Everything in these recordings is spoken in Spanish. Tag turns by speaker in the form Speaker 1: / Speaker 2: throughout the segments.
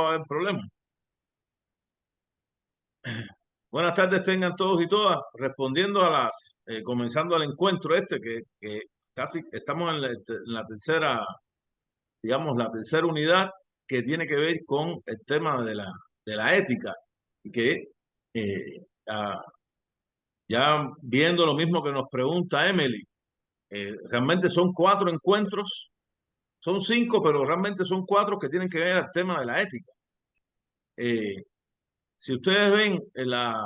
Speaker 1: va a haber problema. Buenas tardes tengan todos y todas. Respondiendo a comenzando el encuentro que casi estamos en la tercera, digamos, la tercera unidad que tiene que ver con el tema de la ética. Y que ah, ya viendo lo mismo que nos pregunta Emily, realmente son 4 encuentros, son 5, pero realmente son 4 que tienen que ver al tema de la ética. Si ustedes ven la,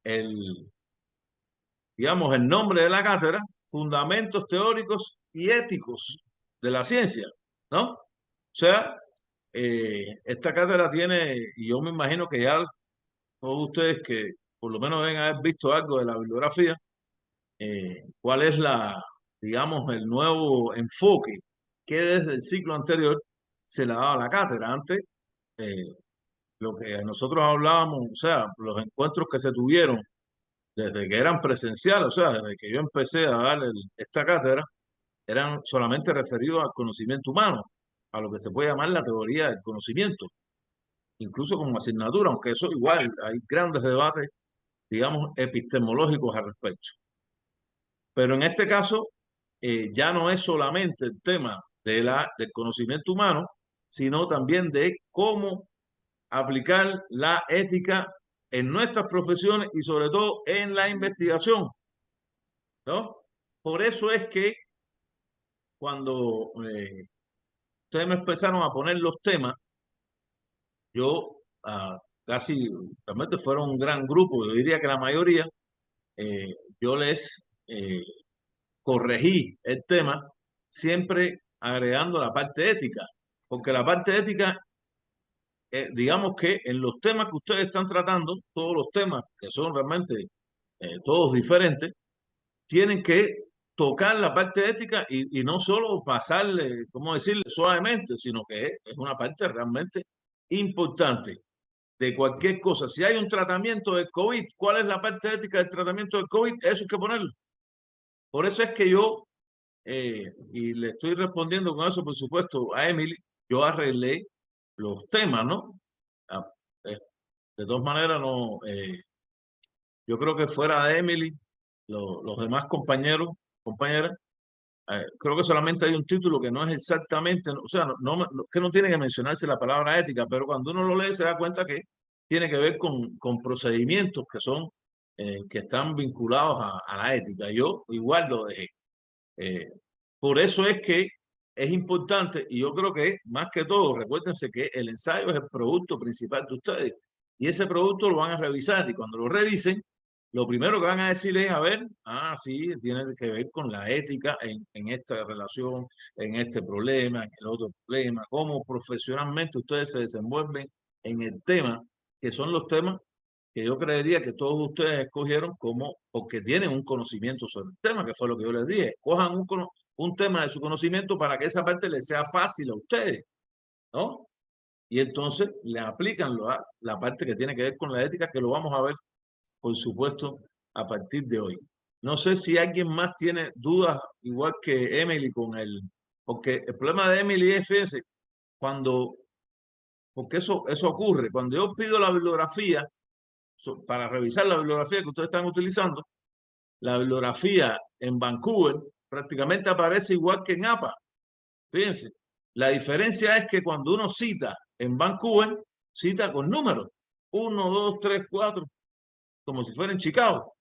Speaker 1: el, digamos, el nombre de la cátedra, Fundamentos Teóricos y Éticos de la Ciencia, ¿no? O sea, esta cátedra tiene, y yo me imagino que ya todos ustedes que por lo menos deben haber visto algo de la bibliografía, cuál es digamos, el nuevo enfoque que desde el ciclo anterior se le ha dado a la cátedra. Antes, lo que nosotros hablábamos, o sea, los encuentros que se tuvieron desde que eran presenciales, o sea, desde que yo empecé a dar esta cátedra, eran solamente referidos al conocimiento humano, a lo que se puede llamar la teoría del conocimiento, incluso como asignatura, aunque eso igual hay grandes debates, digamos, epistemológicos al respecto. Pero en este caso, ya no es solamente el tema del conocimiento humano, sino también de cómo aplicar la ética en nuestras profesiones y sobre todo en la investigación, ¿no? Por eso es que cuando ustedes me empezaron a poner los temas, yo casi, realmente fueron un gran grupo, yo diría que la mayoría, yo les corregí el tema, siempre agregando la parte ética, porque la parte ética, digamos que en los temas que ustedes están tratando, todos los temas que son realmente todos diferentes, tienen que tocar la parte ética y no solo pasarle, ¿cómo decirle?, suavemente, sino que es una parte realmente importante de cualquier cosa. Si hay un tratamiento del COVID, ¿cuál es la parte ética del tratamiento del COVID? Eso hay que ponerlo. Por eso es que yo, y le estoy respondiendo con eso, por supuesto, a Emily, yo arreglé los temas, ¿no? Ah, de todas maneras, no, yo creo que fuera de Emily, los demás compañeros, compañeras, creo que solamente hay un título que no es exactamente, o sea, que no tiene que mencionarse la palabra ética, pero cuando uno lo lee se da cuenta que tiene que ver con procedimientos que son, que están vinculados a la ética. Yo igual lo dejé. Por eso es que es importante, y yo creo que más que todo, recuérdense que el ensayo es el producto principal de ustedes, y ese producto lo van a revisar, y cuando lo revisen, lo primero que van a decir es, a ver, sí, tiene que ver con la ética en esta relación, en este problema, en el otro problema, cómo profesionalmente ustedes se desenvuelven en el tema, que son los temas que yo creería que todos ustedes escogieron como porque tienen un conocimiento sobre el tema, que fue lo que yo les dije. Cojan un tema de su conocimiento para que esa parte les sea fácil a ustedes, ¿no? Y entonces le aplican la parte que tiene que ver con la ética, que lo vamos a ver, por supuesto, a partir de hoy. No sé si alguien más tiene dudas, igual que Emily, porque el problema de Emily es, fíjense, porque eso ocurre, cuando yo pido la bibliografía, para revisar la bibliografía que ustedes están utilizando, la bibliografía en Vancouver prácticamente aparece igual que en APA. Fíjense, la diferencia es que cuando uno cita en Vancouver, cita con números. 1, 2, 3, 4, como si fuera en Chicago,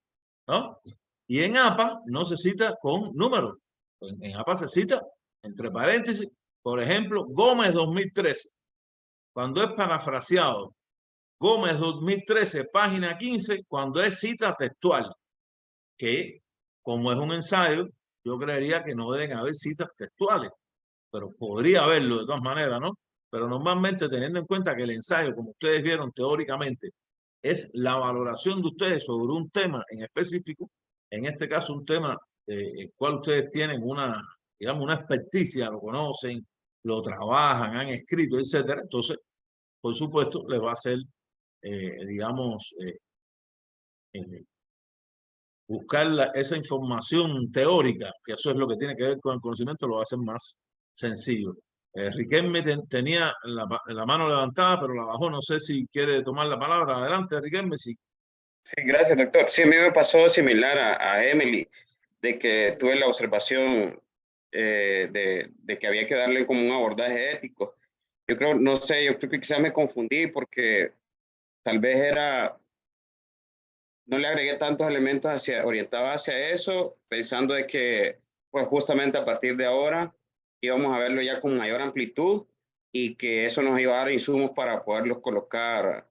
Speaker 1: ¿no? Y en APA no se cita con números. En APA se cita entre paréntesis, por ejemplo, Gómez 2013. Cuando es parafraseado, Gómez 2013, página 15, cuando es cita textual, que como es un ensayo, yo creería que no deben haber citas textuales, pero podría haberlo de todas maneras, ¿no? Pero normalmente, teniendo en cuenta que el ensayo, como ustedes vieron teóricamente, es la valoración de ustedes sobre un tema en específico, en este caso un tema el cual ustedes tienen digamos, una experticia, lo conocen, lo trabajan, han escrito, etcétera. Entonces, por supuesto, les va a hacer, digamos, buscar esa información teórica, que eso es lo que tiene que ver con el conocimiento, lo va a hacer más sencillo. Riquelme tenía la mano levantada, pero la bajó. No sé si quiere tomar la palabra. Adelante, Riquelme. Sí.
Speaker 2: Sí, gracias, doctor. Sí, a mí me pasó similar a Emily, de que tuve la observación de que había que darle como un abordaje ético. Yo creo, no sé, yo creo que quizás me confundí porque tal vez no le agregué tantos elementos orientados hacia eso, pensando de que, pues justamente a partir de ahora íbamos a verlo ya con mayor amplitud y que eso nos iba a dar insumos para poderlos colocar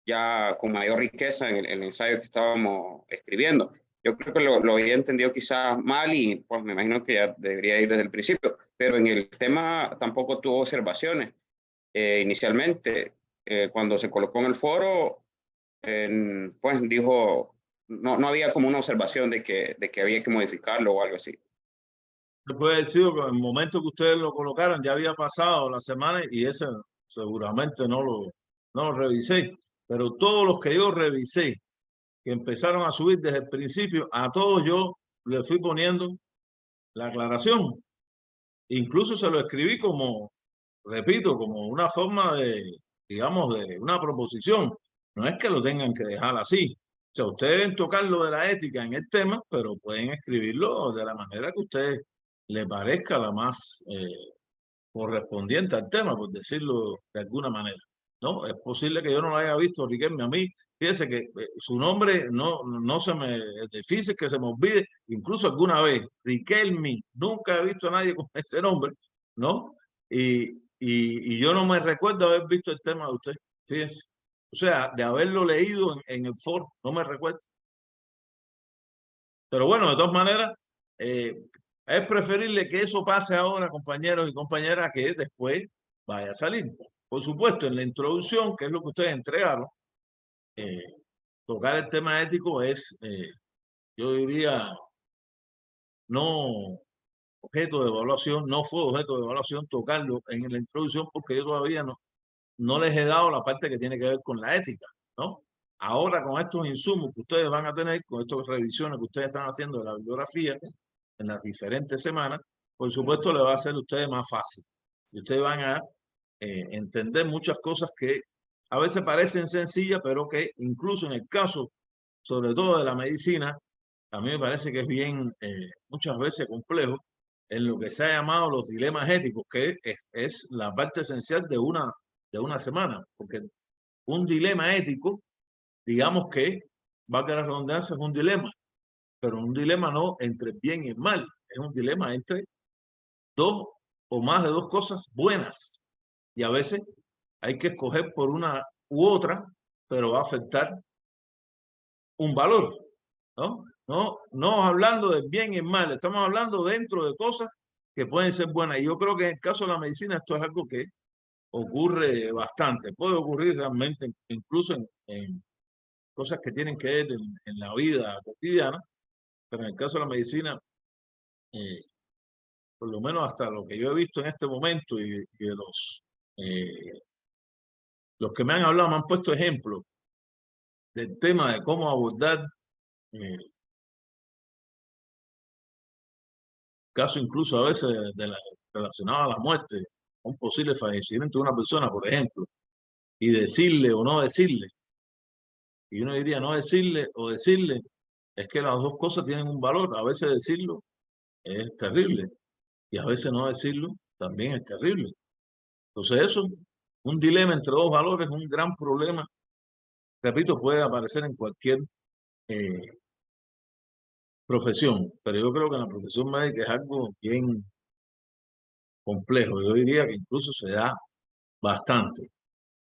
Speaker 2: ya con mayor riqueza en el ensayo que estábamos escribiendo. Yo creo que lo había entendido quizás mal y pues me imagino que ya debería ir desde el principio, pero en el tema tampoco tuvo observaciones. Inicialmente, cuando se colocó en el foro, pues dijo, no había como una observación de que había que modificarlo o algo así.
Speaker 1: Puede decir que en el momento que ustedes lo colocaron ya había pasado la semana y ese seguramente no lo revisé. Pero todos los que yo revisé, que empezaron a subir desde el principio, a todos yo le fui poniendo la aclaración. Incluso se lo escribí como, repito, como una forma de, digamos, de una proposición. No es que lo tengan que dejar así. O sea, ustedes deben tocar lo de la ética en el tema, pero pueden escribirlo de la manera que a ustedes le parezca la más correspondiente al tema, por decirlo de alguna manera. ¿No? Es posible que yo no lo haya visto, Riquelme. A mí, fíjese que su nombre no se me, es difícil que se me olvide, incluso alguna vez, Riquelme, nunca he visto a nadie con ese nombre, ¿no? Y yo no me recuerdo haber visto el tema de usted, fíjese. O sea, de haberlo leído en el foro, no me recuerdo. Pero bueno, de todas maneras, eh, es preferible que eso pase ahora, compañeros y compañeras, que después vaya a salir. Por supuesto, en la introducción, que es lo que ustedes entregaron, eh, tocar el tema ético es, yo diría, no objeto de evaluación, no fue objeto de evaluación tocarlo en la introducción porque yo todavía no les he dado la parte que tiene que ver con la ética, ¿no? Ahora con estos insumos que ustedes van a tener, con estas revisiones que ustedes están haciendo de la bibliografía en las diferentes semanas, por supuesto le va a ser a ustedes más fácil. Y ustedes van a entender muchas cosas que a veces parecen sencillas, pero que incluso en el caso, sobre todo de la medicina, a mí me parece que es bien, muchas veces complejo, en lo que se ha llamado los dilemas éticos, que es la parte esencial de una semana, porque un dilema ético, digamos que, valga la redundancia, es un dilema, pero un dilema no entre el bien y el mal, es un dilema entre dos o más de dos cosas buenas. Y a veces hay que escoger por una u otra, pero va a afectar un valor, ¿no? No hablando del bien y el mal, estamos hablando dentro de cosas que pueden ser buenas. Y yo creo que en el caso de la medicina esto es algo que ocurre bastante, puede ocurrir realmente incluso en cosas que tienen que ver en la vida cotidiana, pero en el caso de la medicina, eh, por lo menos hasta lo que yo he visto en este momento y de los que me han hablado, me han puesto ejemplos del tema de cómo abordar eh, casos incluso a veces relacionados a la muerte, un posible fallecimiento de una persona, por ejemplo, y decirle o no decirle. Y uno diría no decirle o decirle, es que las dos cosas tienen un valor. A veces decirlo es terrible y a veces no decirlo también es terrible. Entonces eso, un dilema entre dos valores, un gran problema. Repito, puede aparecer en cualquier eh, profesión, pero yo creo que en la profesión médica es algo bien complejo. Yo diría que incluso se da bastante.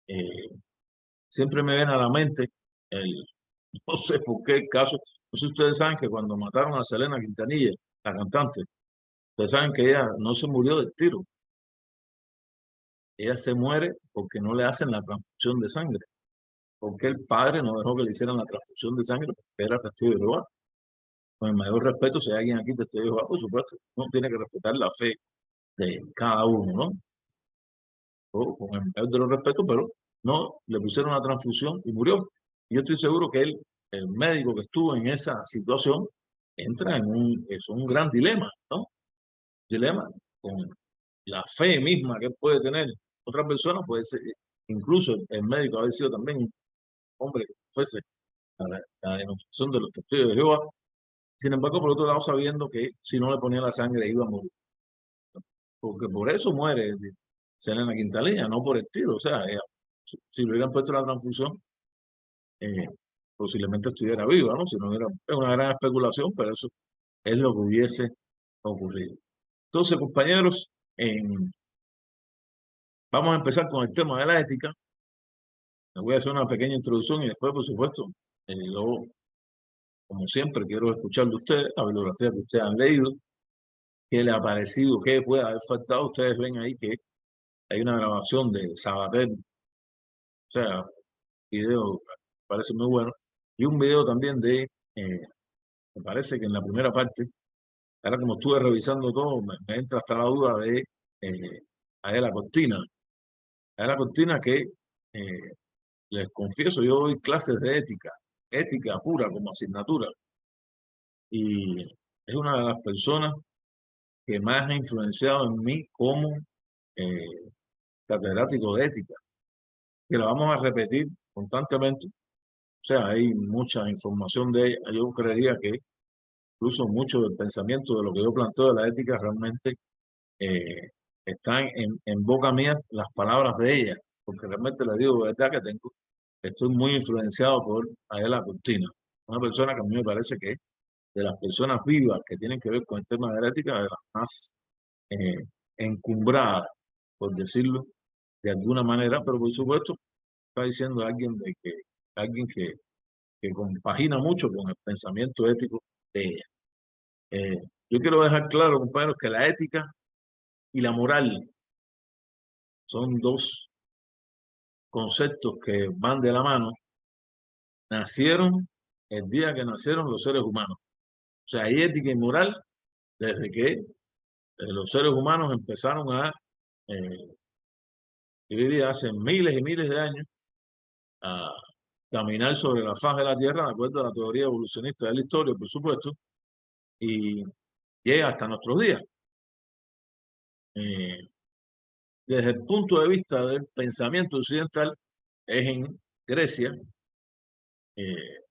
Speaker 1: Eh, Siempre me viene a la mente el, no sé por qué el caso, no sé si ustedes saben que cuando mataron a Selena Quintanilla, la cantante, ustedes saben que ella no se murió del tiro, ella se muere porque no le hacen la transfusión de sangre, porque el padre no dejó que le hicieran la transfusión de sangre porque era testigo de Jehová. Con el mayor respeto, si hay alguien aquí testigo de Jehová, por supuesto, uno tiene que respetar la fe de cada uno, ¿no? O, con el mayor de los respetos, pero no le pusieron la transfusión y murió. Y yo estoy seguro que él, el médico que estuvo en esa situación, entra en es un gran dilema, ¿no? Dilema con la fe misma que puede tener otra persona, puede ser, incluso el médico haber sido también un hombre que fuese la denominación de los testigos de Jehová. Sin embargo, por otro lado, sabiendo que si no le ponía la sangre iba a morir. Porque por eso muere Selena Quintanilla, no por el tiro. O sea, ella, si le hubieran puesto la transfusión, eh, posiblemente estuviera viva, ¿no? Si no hubiera, es una gran especulación, pero eso es lo que hubiese ocurrido. Entonces, compañeros, vamos a empezar con el tema de la ética. Les voy a hacer una pequeña introducción y después, por supuesto, yo, como siempre, quiero escuchar de ustedes la bibliografía que ustedes han leído, qué les ha parecido, qué puede haber faltado. Ustedes ven ahí que hay una grabación de Sabater, o sea, video, parece muy bueno, y un video también me parece que en la primera parte, ahora como estuve revisando todo, me entra hasta la duda de Adela Cortina. Adela Cortina que, les confieso, yo doy clases de ética, ética pura como asignatura, y es una de las personas que más ha influenciado en mí como eh, catedrático de ética, que la vamos a repetir constantemente. O sea, hay mucha información de ella. Yo creería que incluso mucho del pensamiento de lo que yo planteo de la ética realmente están en boca mía las palabras de ella, porque realmente le digo, verdad que estoy muy influenciado por Adela Cortina, una persona que a mí me parece que es de las personas vivas que tienen que ver con el tema de la ética, de las más eh, encumbradas, por decirlo de alguna manera, pero por supuesto está diciendo alguien que compagina mucho con el pensamiento ético de ella. Yo quiero dejar claro, compañeros, que la ética y la moral son dos conceptos que van de la mano. Nacieron el día que nacieron los seres humanos. O sea, hay ética y moral desde que los seres humanos empezaron yo diría, hace miles y miles de años, a caminar sobre la faz de la Tierra, de acuerdo a la teoría evolucionista de la historia, por supuesto, y llega hasta nuestros días. Eh, Desde el punto de vista del pensamiento occidental, es en Grecia, eh,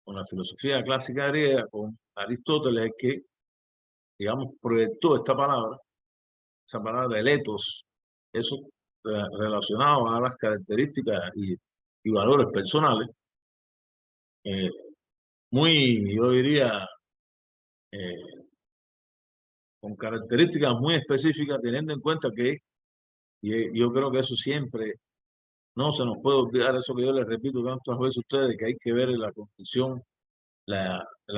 Speaker 1: con la filosofía clásica griega, con Aristóteles, que, digamos, proyectó esa palabra del ethos, eso relacionado a las características y valores personales, eh, muy, yo diría, eh, con características muy específicas, teniendo en cuenta que, y yo creo que eso siempre no se nos puede olvidar, eso que yo les repito tantas veces a ustedes, que hay que ver la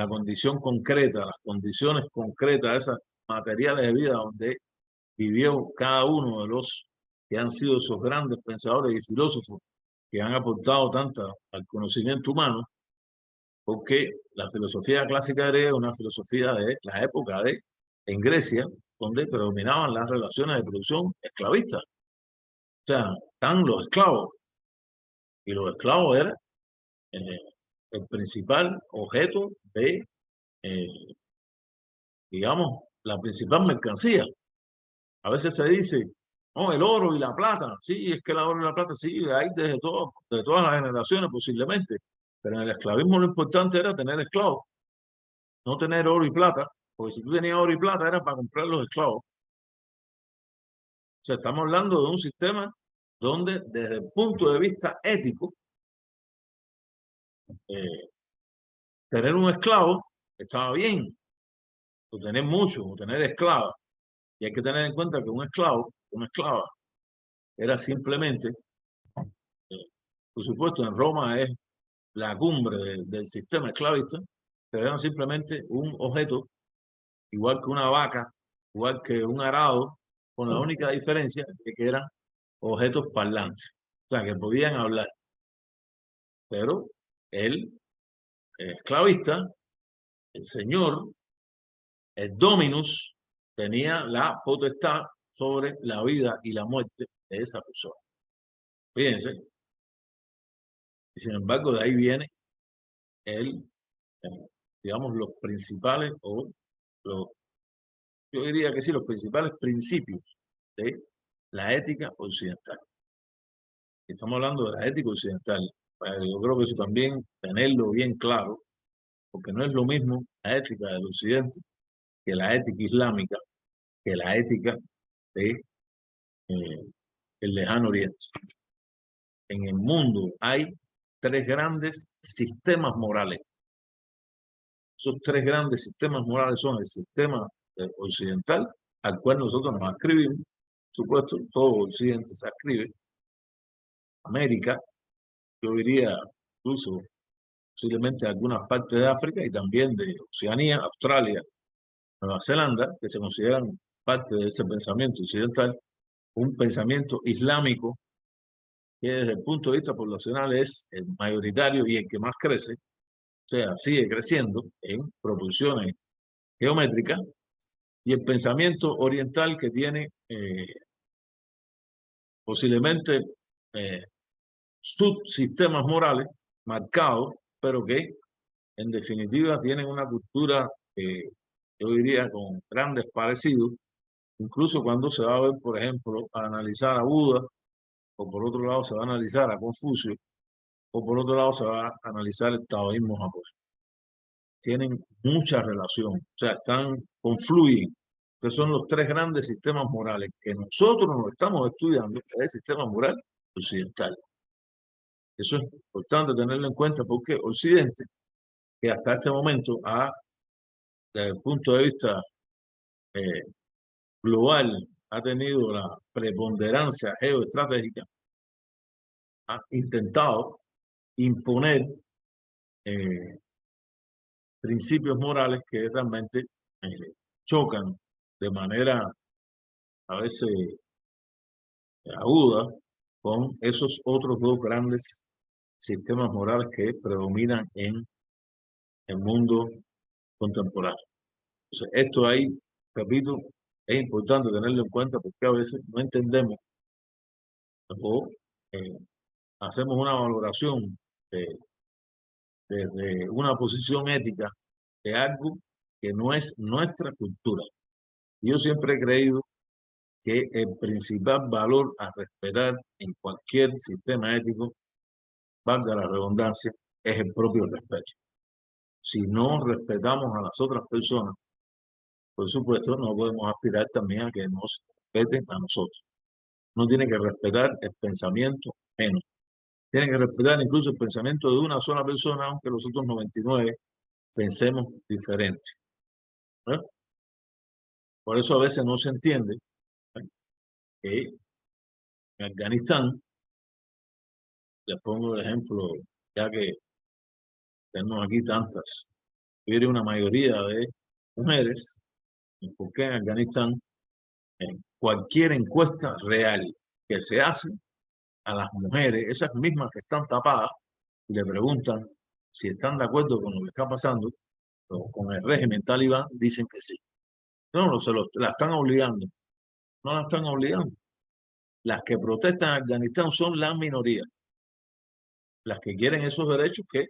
Speaker 1: condición concreta, las condiciones concretas, esas materiales de vida donde vivió cada uno de los que han sido esos grandes pensadores y filósofos que han aportado tanto al conocimiento humano, porque la filosofía clásica griega es una filosofía de la época en Grecia, donde predominaban las relaciones de producción esclavistas. O sea, están los esclavos, y los esclavos eran eh, el principal objeto eh, digamos, la principal mercancía. A veces se dice, no, el oro y la plata. Sí, es que el oro y la plata sí, hay de todas las generaciones posiblemente. Pero en el esclavismo lo importante era tener esclavos, no tener oro y plata, porque si tú tenías oro y plata era para comprar los esclavos. O sea, estamos hablando de un sistema donde desde el punto de vista ético, eh, tener un esclavo estaba bien, o tener mucho, o tener esclavos. Y hay que tener en cuenta que un esclavo, una esclava, era simplemente, por supuesto, en Roma es la cumbre del sistema esclavista, pero era simplemente un objeto, igual que una vaca, igual que un arado, con la única diferencia de que eran objetos parlantes, o sea, que podían hablar. Pero el esclavista, el señor, el dominus, tenía la potestad sobre la vida y la muerte de esa persona. Fíjense, y sin embargo, de ahí viene el, digamos, los principales o los yo diría que sí, los principales principios de la ética occidental. Estamos hablando de la ética occidental. Yo creo que eso también tenerlo bien claro, porque no es lo mismo la ética del occidente que la ética islámica, que la ética de el lejano oriente. En el mundo hay tres grandes sistemas morales. Esos tres grandes sistemas morales son el sistema occidental, al cual nosotros nos ascribimos, supuesto, todo Occidente se ascribe, América, yo diría incluso posiblemente algunas partes de África y también de Oceanía, Australia, Nueva Zelanda, que se consideran parte de ese pensamiento occidental, un pensamiento islámico que desde el punto de vista poblacional es el mayoritario y el que más crece, o sea, sigue creciendo en proporciones geométricas, y el pensamiento oriental que tiene posiblemente subsistemas morales marcados, pero que en definitiva tienen una cultura, yo diría, con grandes parecidos, incluso cuando se va a ver, por ejemplo, a analizar a Buda, o por otro lado se va a analizar a Confucio, o por otro lado se va a analizar el taoísmo japonés. Tienen mucha relación, o sea, confluyen. Estos son los tres grandes sistemas morales que nosotros nos estamos estudiando, es el sistema moral occidental. Eso es importante tenerlo en cuenta porque Occidente, que hasta este momento desde el punto de vista global, ha tenido la preponderancia geoestratégica, ha intentado imponer principios morales que realmente chocan de manera a veces aguda con esos otros dos grandes sistemas morales que predominan en el mundo contemporáneo. Entonces, esto ahí, repito, es importante tenerlo en cuenta porque a veces no entendemos o hacemos una valoración desde una posición ética de algo que no es nuestra cultura. Yo siempre he creído que el principal valor a respetar en cualquier sistema ético, valga la redundancia, es el propio respeto. Si no respetamos a las otras personas, por supuesto, no podemos aspirar también a que nos respeten a nosotros. Uno tiene que respetar el pensamiento ajeno. Tiene que respetar incluso el pensamiento de una sola persona, aunque los otros 99 pensemos diferente. ¿Eh? Por eso a veces no se entiende que en Afganistán, les pongo el ejemplo, ya que tenemos aquí tantas, hubiera una mayoría de mujeres, porque en Afganistán, en cualquier encuesta real que se hace a las mujeres, esas mismas que están tapadas, y le preguntan si están de acuerdo con lo que está pasando, o con el régimen talibán, dicen que sí. No, la están obligando. No la están obligando. Las que protestan en Afganistán son la minoría. Las que quieren esos derechos que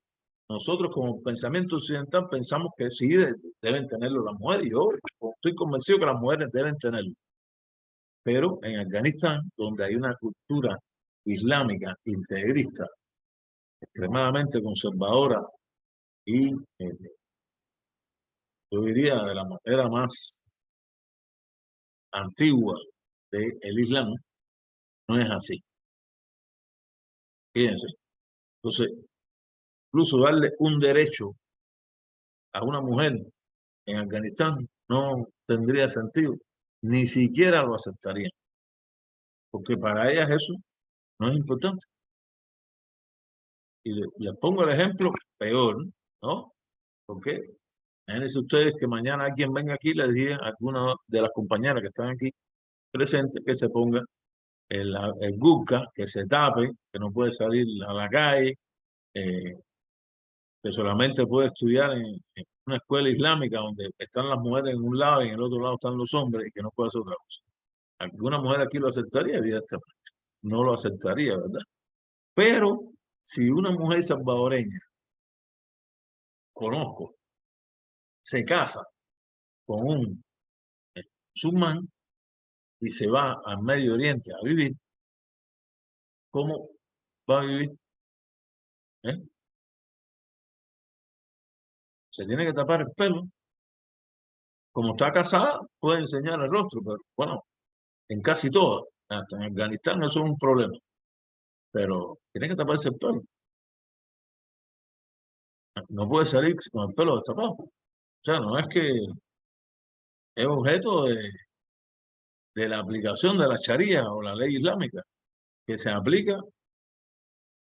Speaker 1: nosotros como pensamiento occidental pensamos que sí deben tenerlo las mujeres. Y yo estoy convencido que las mujeres deben tenerlo. Pero en Afganistán, donde hay una cultura islámica integrista, extremadamente conservadora y yo diría de la manera más antigua del Islam, no es así. Fíjense. Entonces, incluso darle un derecho a una mujer en Afganistán no tendría sentido, ni siquiera lo aceptarían, porque para ellas eso no es importante. Y les pongo el ejemplo peor, ¿no? Porque imagínense ustedes que mañana alguien venga aquí y les diga a alguna de las compañeras que están aquí presentes que se ponga el burka, que se tape, que no puede salir a la calle, que solamente puede estudiar en una escuela islámica donde están las mujeres en un lado y en el otro lado están los hombres y que no puede hacer otra cosa. ¿Alguna mujer aquí lo aceptaría? Evidentemente. No lo aceptaría, ¿verdad? Pero si una mujer salvadoreña, conozco, se casa con un musulmán y se va al Medio Oriente a vivir, ¿cómo va a vivir? ¿Eh? Se tiene que tapar el pelo. Como está casada, puede enseñar el rostro, pero bueno, en casi todas, hasta en Afganistán eso es un problema, pero tiene que taparse el pelo. No puede salir con el pelo destapado. O sea, no es que es objeto de la aplicación de la Sharia o la ley islámica, que se aplica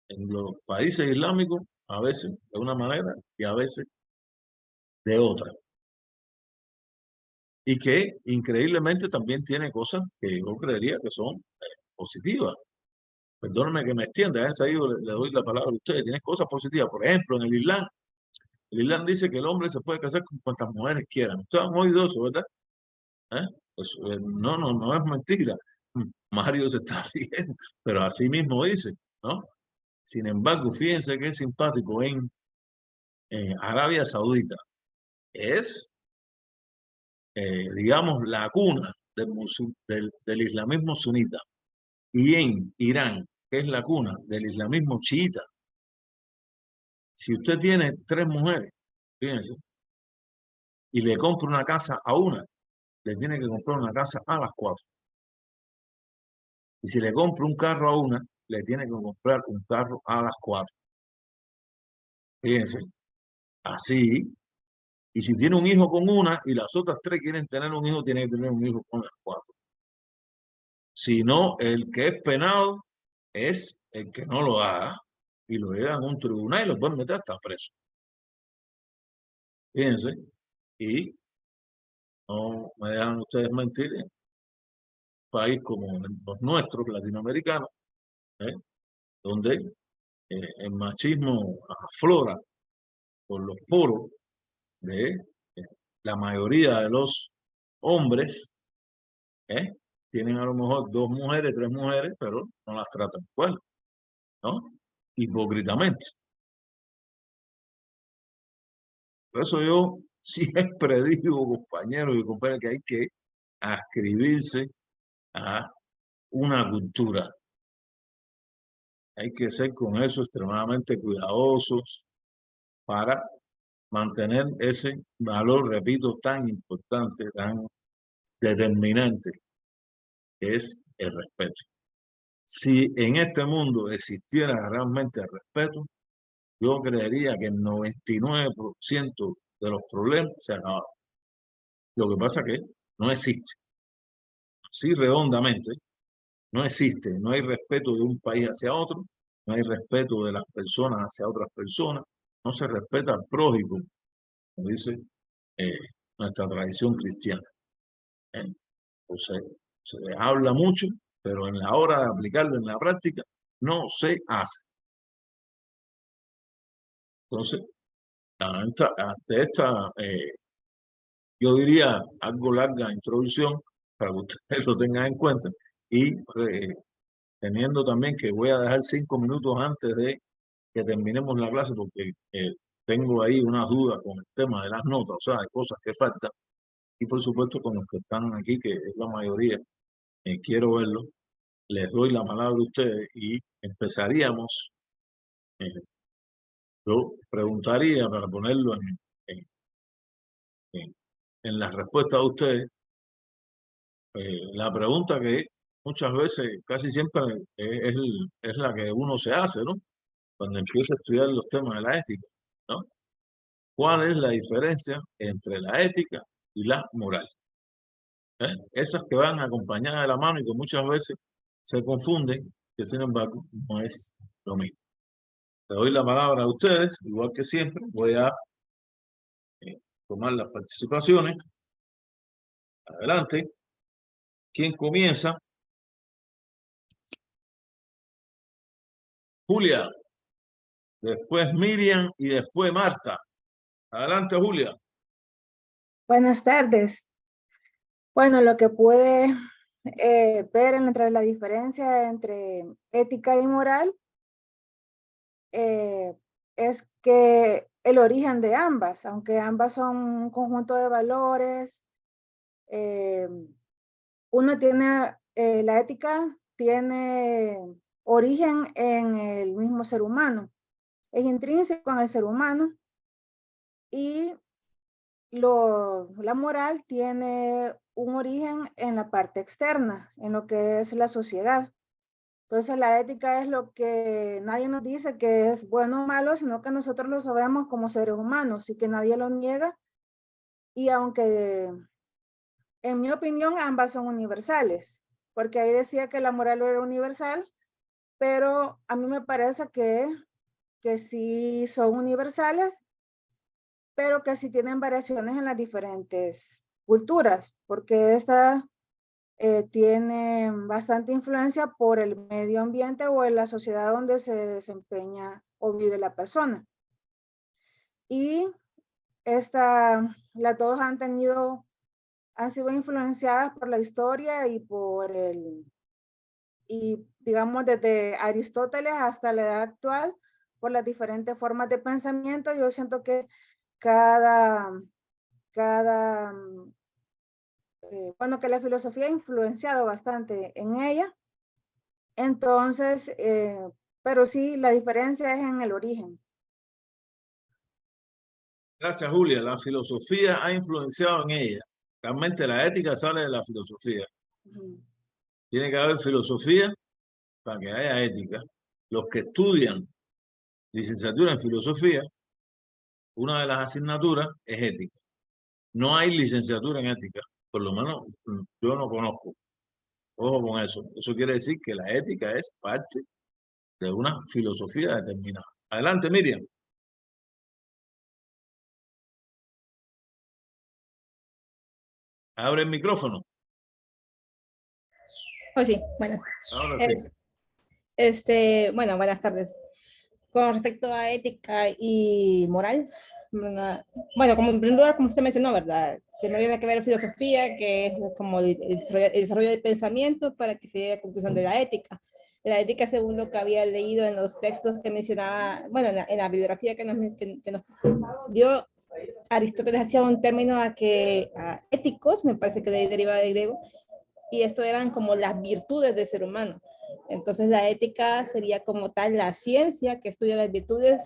Speaker 1: en los países islámicos, a veces de una manera y a veces de otra. Y que increíblemente también tiene cosas que yo creería que son positivas. Perdóname que me extienda, a esa yo le doy la palabra a ustedes. Tiene cosas positivas. Por ejemplo, en el Islam dice que el hombre se puede casar con cuantas mujeres quieran. Ustedes han oído eso, ¿verdad? ¿Eh? Pues, no es mentira. Mario se está riendo, pero así mismo dice, ¿no? Sin embargo, fíjense que es simpático en Arabia Saudita. Es, digamos, la cuna del islamismo sunita. Y en Irán, que es la cuna del islamismo chiita. Si usted tiene 3 mujeres, fíjense, y le compra una casa a una, le tiene que comprar una casa a las 4. Y si le compra un carro a una, le tiene que comprar un carro a las 4. Fíjense, así. Y si tiene un hijo con una y las otras 3 quieren tener un hijo, tiene que tener un hijo con las 4. Si no, el que es penado es el que no lo haga y lo llevan a un tribunal y lo pueden meter hasta preso. Fíjense, y no me dejan ustedes mentir, en un país como los nuestros, latinoamericanos, donde el machismo aflora por los poros de la mayoría de los hombres, tienen a lo mejor 2 mujeres, 3 mujeres, pero no las tratan igual, ¿no? Hipócritamente. Por eso yo siempre digo, compañeros y compañeras, que hay que adscribirse a una cultura. Hay que ser con eso extremadamente cuidadosos para mantener ese valor, repito, tan importante, tan determinante, que es el respeto. Si en este mundo existiera realmente el respeto, yo creería que el 99% de los problemas se acabaron. Lo que pasa es que no existe. Así redondamente, no existe. No hay respeto de un país hacia otro, no hay respeto de las personas hacia otras personas, no se respeta al prójimo, como dice nuestra tradición cristiana. Entonces, se habla mucho, pero en la hora de aplicarlo en la práctica, no se hace. Entonces, ante esta, yo diría, algo larga introducción, para que ustedes lo tengan en cuenta, y teniendo también que voy a dejar 5 minutos antes de que terminemos la clase, porque tengo ahí unas dudas con el tema de las notas, o sea, hay cosas que faltan, y por supuesto con los que están aquí, que es la mayoría, quiero verlo. Les doy la palabra a ustedes y empezaríamos. Yo preguntaría para ponerlo en, en la respuesta de ustedes, la pregunta que muchas veces, casi siempre, es la que uno se hace, ¿no? Cuando empieza a estudiar los temas de la ética, ¿no? ¿Cuál es la diferencia entre la ética y la moral? Esas que van acompañadas de la mano y que muchas veces se confunden, que sin embargo no es lo mismo. Le doy la palabra a ustedes, igual que siempre. Voy a tomar las participaciones. Adelante. ¿Quién comienza? Julia. Después Miriam y después Marta. Adelante, Julia.
Speaker 3: Buenas tardes. Bueno, lo que pude ver entre la diferencia entre ética y moral es que el origen de ambas, aunque ambas son un conjunto de valores uno tiene, la ética tiene origen en el mismo ser humano, es intrínseco en el ser humano, y la moral tiene un origen en la parte externa, en lo que es la sociedad. Entonces la ética es lo que nadie nos dice que es bueno o malo, sino que nosotros lo sabemos como seres humanos y que nadie lo niega. Y aunque en mi opinión ambas son universales, porque ahí decía que la moral era universal, pero a mí me parece que sí son universales, pero que sí tienen variaciones en las diferentes culturas, porque esta tiene bastante influencia por el medio ambiente o en la sociedad donde se desempeña o vive la persona. Y las dos han sido influenciadas por la historia y digamos desde Aristóteles hasta la edad actual, por las diferentes formas de pensamiento. Yo siento que cada bueno, que la filosofía ha influenciado bastante en ella. Entonces, pero sí, la diferencia es en el origen.
Speaker 1: Gracias, Julia. La filosofía ha influenciado en ella. Realmente la ética sale de la filosofía. Tiene que haber filosofía para que haya ética. Los que estudian licenciatura en filosofía, una de las asignaturas es ética. No hay licenciatura en ética, por lo menos yo no conozco. Ojo con eso. Eso quiere decir que la ética es parte de una filosofía determinada. Adelante, Miriam. Abre el micrófono.
Speaker 4: Oh, sí, buenas.
Speaker 1: Ahora sí.
Speaker 4: Bueno, buenas tardes. Con respecto a ética y moral, bueno, como en primer lugar, como usted mencionó, ¿verdad? Primero tiene que ver filosofía, que es como el desarrollo del pensamiento para que se llegue a la conclusión de la ética. La ética, según lo que había leído en los textos que mencionaba, bueno, en la bibliografía que nos dio, Aristóteles hacía un término a éticos, me parece que deriva del griego, y esto eran como las virtudes del ser humano. Entonces la ética sería como tal la ciencia que estudia las virtudes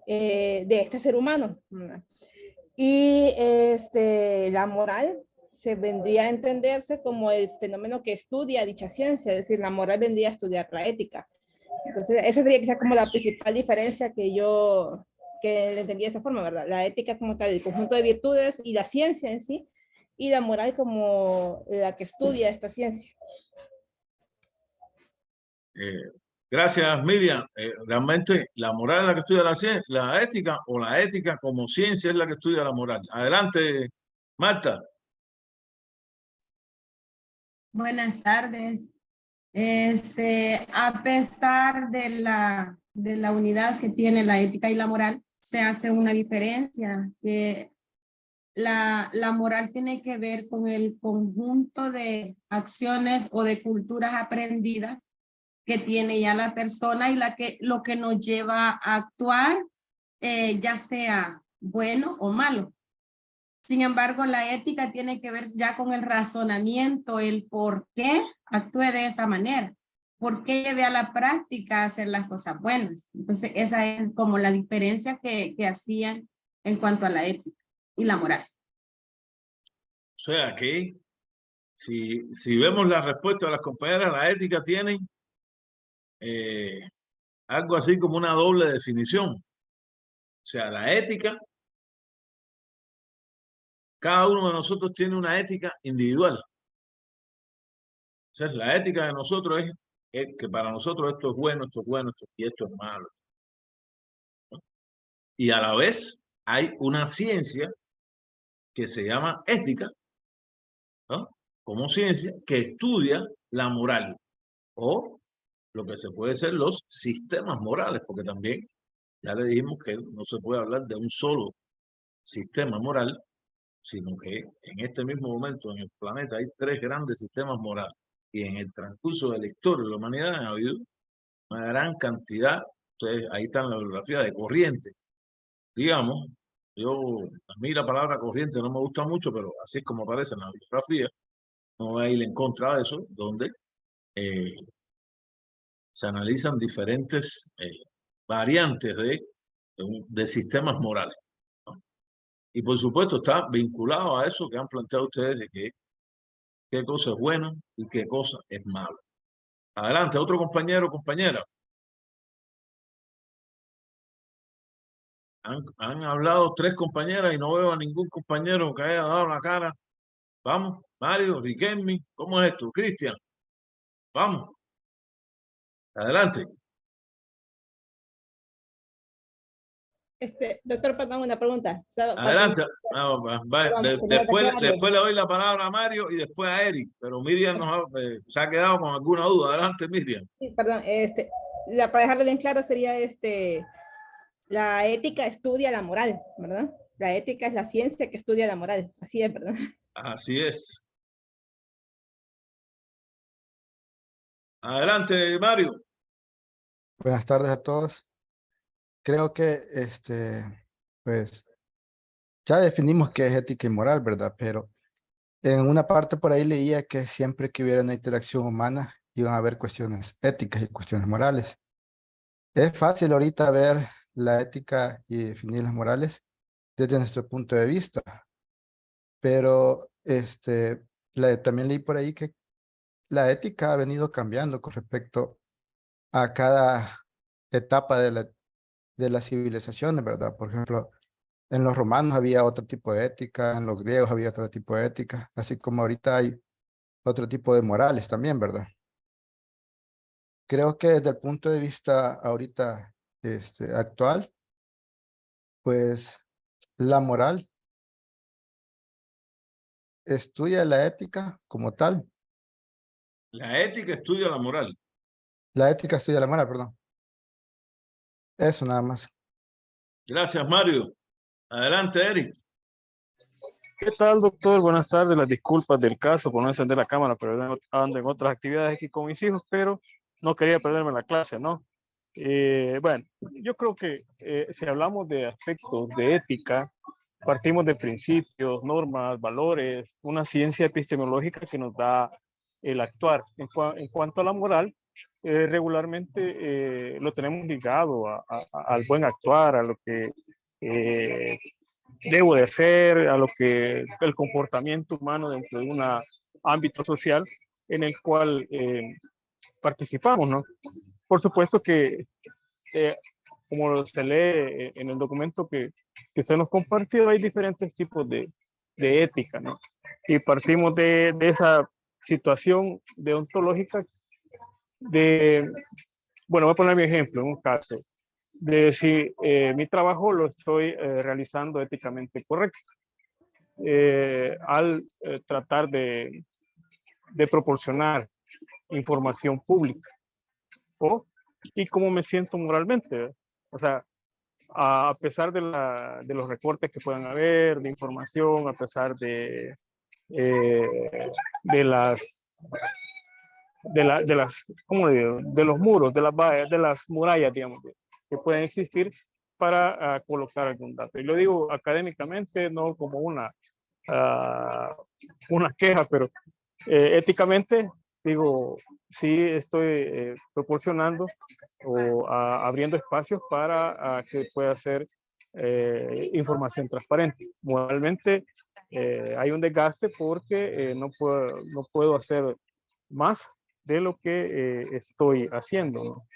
Speaker 4: de este ser humano. Y la moral se vendría a entenderse como el fenómeno que estudia dicha ciencia, es decir, la moral vendría a estudiar la ética. Entonces esa sería quizá como la principal diferencia que le entendía de esa forma, ¿verdad? La ética como tal, el conjunto de virtudes y la ciencia en sí, y la moral como la que estudia esta ciencia.
Speaker 1: Gracias, Miriam. Realmente la moral es la que estudia la ética, o la ética como ciencia es la que estudia la moral. Adelante, Marta.
Speaker 5: Buenas tardes. A pesar de la unidad que tiene la ética y la moral, se hace una diferencia, que la moral tiene que ver con el conjunto de acciones o de culturas aprendidas que tiene ya la persona y lo que nos lleva a actuar, ya sea bueno o malo. Sin embargo, la ética tiene que ver ya con el razonamiento, el por qué actúe de esa manera, por qué lleve a la práctica hacer las cosas buenas. Entonces, esa es como la diferencia que hacían en cuanto a la ética y la moral.
Speaker 1: O sea que si vemos la respuesta de las compañeras, la ética tiene algo así como una doble definición. O sea, la ética, cada uno de nosotros tiene una ética individual. Entonces, la ética de nosotros es que para nosotros esto es bueno, y esto es malo. ¿No? Y a la vez hay una ciencia que se llama ética, ¿no? Como ciencia que estudia la moral o lo que se puede ser los sistemas morales, porque también ya le dijimos que no se puede hablar de un solo sistema moral, sino que en este mismo momento en el planeta hay 3 grandes sistemas morales y en el transcurso de la historia de la humanidad ha habido una gran cantidad. Entonces ahí está en la bibliografía de corrientes, digamos, A mí la palabra corriente no me gusta mucho, pero así es como aparece en la bibliografía. No voy a ir en contra de eso, donde se analizan diferentes variantes de sistemas morales, ¿no? Y por supuesto está vinculado a eso que han planteado ustedes de que qué cosa es bueno y qué cosa es malo. Adelante, otro compañero o compañera. Han hablado 3 compañeras y no veo a ningún compañero que haya dado la cara. Vamos, Mario, Riquelme, ¿cómo es esto? Cristian, vamos, adelante.
Speaker 4: Doctor, perdón, una pregunta.
Speaker 1: Adelante. Después le
Speaker 4: Mario.
Speaker 1: doy la palabra a Mario y después a Eric, pero Miriam se ha quedado con alguna duda. Adelante, Miriam.
Speaker 4: Sí, perdón, para dejarlo bien claro sería la ética estudia la moral, ¿verdad? La ética es la ciencia que estudia la moral. Así es, ¿verdad?
Speaker 1: Así es. Adelante, Mario.
Speaker 6: Buenas tardes a todos. Creo que pues ya definimos qué es ética y moral, ¿verdad? Pero en una parte por ahí leía que siempre que hubiera una interacción humana iban a haber cuestiones éticas y cuestiones morales. Es fácil ahorita ver la ética y definir las morales desde nuestro punto de vista, pero también leí por ahí que la ética ha venido cambiando con respecto a cada etapa de las civilizaciones, ¿verdad? Por ejemplo, en los romanos había otro tipo de ética, en los griegos había otro tipo de ética, así como ahorita hay otro tipo de morales también, ¿verdad? Creo que desde el punto de vista ahorita actual, pues la moral estudia la ética como tal.
Speaker 1: La ética estudia la moral.
Speaker 6: La ética estudia la moral, perdón. Eso nada más.
Speaker 1: Gracias, Mario. Adelante, Eric.
Speaker 7: ¿Qué tal, doctor? Buenas tardes. Las disculpas del caso por no encender la cámara, pero ando en otras actividades aquí con mis hijos, pero no quería perderme la clase, ¿no? Bueno, yo creo que si hablamos de aspectos de ética, partimos de principios, normas, valores, una ciencia epistemológica que nos da el actuar. En cuanto a la moral, regularmente lo tenemos ligado al buen actuar, a lo que debo de hacer, a lo que el comportamiento humano dentro de un ámbito social en el cual participamos, ¿no? Por supuesto que, como se lee en el documento que usted nos compartió, hay diferentes tipos de ética, ¿no? Y partimos de esa situación deontológica bueno, voy a poner mi ejemplo, en un caso, de si mi trabajo lo estoy realizando éticamente correcto. Al tratar de proporcionar información pública y cómo me siento moralmente, ¿verdad? O sea, a pesar de los recortes que puedan haber de información, a pesar de ¿cómo le digo? De los muros, de las murallas, digamos, que pueden existir para colocar algún dato. Y lo digo académicamente, no como una queja, pero éticamente, digo, sí estoy proporcionando o abriendo espacios para que pueda ser información transparente. Moralmente hay un desgaste porque no puedo hacer más de lo que estoy haciendo, ¿no?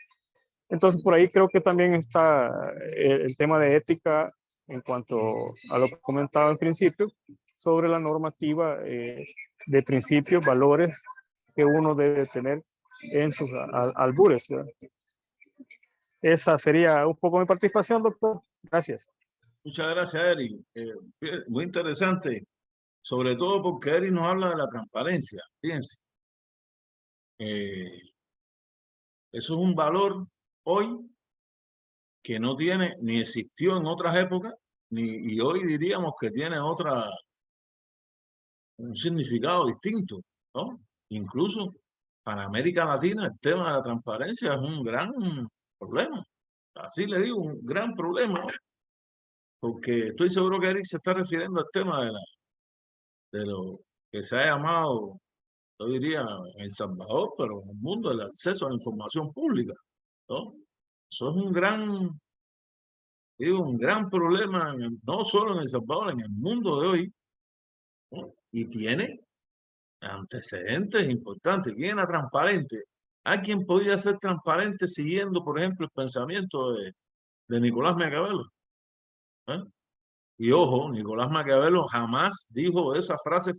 Speaker 7: Entonces, por ahí creo que también está el tema de ética en cuanto a lo que comentaba al principio sobre la normativa de principios, valores que uno debe tener en sus albures, ¿verdad? Esa sería un poco mi participación, doctor. Gracias.
Speaker 1: Muchas gracias, Eric. Muy interesante, sobre todo porque Eric nos habla de la transparencia. Fíjense. Eso es un valor hoy que no tiene ni existió en otras épocas, y hoy diríamos que tiene un significado distinto, ¿no? Incluso para América Latina el tema de la transparencia es un gran problema. Así le digo, un gran problema. porque estoy seguro que Eric se está refiriendo al tema de lo que se ha llamado, yo diría, en El Salvador, pero en el mundo, el acceso a la información pública, ¿no? Eso es un gran problema, no solo en El Salvador, en el mundo de hoy, ¿no? Y tiene antecedentes importantes. ¿Quién era transparente? ¿Hay quien podía ser transparente siguiendo, por ejemplo, el pensamiento de Nicolás Maquiavelo? ¿Eh? Y ojo, Nicolás Maquiavelo jamás dijo esa frase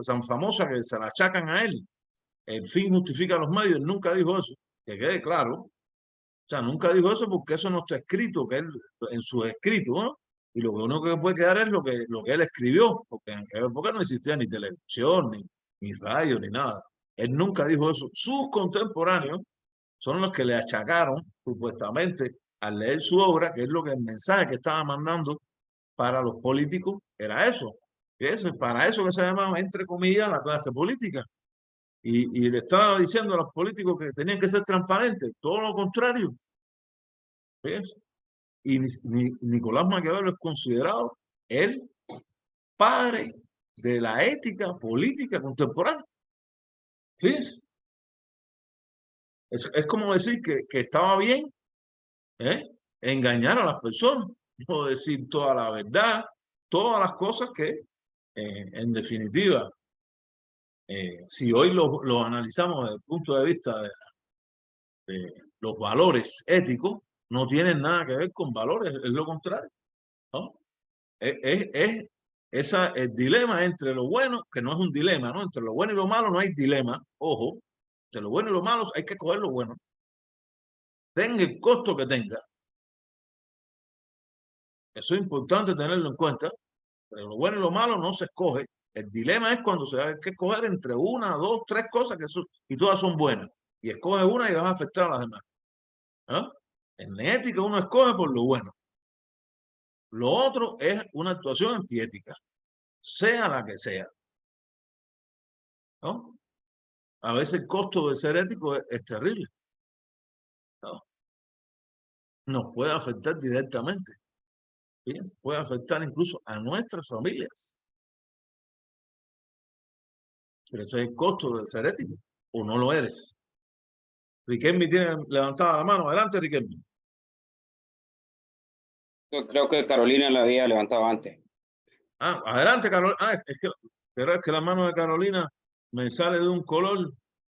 Speaker 1: tan famosa que se la achacan a él. El fin justifica los medios. Él nunca dijo eso. Que quede claro. O sea, nunca dijo eso porque eso no está escrito, que él en sus escritos, ¿no? Y lo único que puede quedar es lo que él escribió, porque en aquella época no existía ni televisión, ni radio, ni nada. Él nunca dijo eso. Sus contemporáneos son los que le achacaron, supuestamente, al leer su obra, que es lo que el mensaje que estaba mandando para los políticos era eso. Para eso que se llamaba, entre comillas, la clase política. Y le estaba diciendo a los políticos que tenían que ser transparentes, todo lo contrario. ¿Ves? Y Nicolás Maquiavelo es considerado el padre de la ética política contemporánea. ¿Ves? Es como decir que estaba bien engañar a las personas, no decir toda la verdad, todas las cosas que, en definitiva, si hoy lo analizamos desde el punto de vista de los valores éticos, no tienen nada que ver con valores, es lo contrario, ¿no? Es el dilema entre lo bueno, que no es un dilema, ¿no? Entre lo bueno y lo malo no hay dilema, ojo, entre lo bueno y lo malo hay que coger lo bueno, tenga el costo que tenga. Eso es importante tenerlo en cuenta, pero lo bueno y lo malo no se escoge. El dilema es cuando se hay que escoger entre una, dos, tres cosas y todas son buenas. Y escoge una y vas a afectar a las demás. ¿Ah? En ética uno escoge por lo bueno. Lo otro es una actuación antiética, sea la que sea. ¿No? A veces el costo de ser ético es terrible. ¿No? Nos puede afectar directamente. Fíjense, puede afectar incluso a nuestras familias. Pero ese es el costo de ser ético. O no lo eres. Riquelme tiene levantada la mano. Adelante, Riquelme.
Speaker 2: Yo creo que Carolina la había levantado antes.
Speaker 1: Adelante, Carolina. Es que la mano de Carolina me sale de un color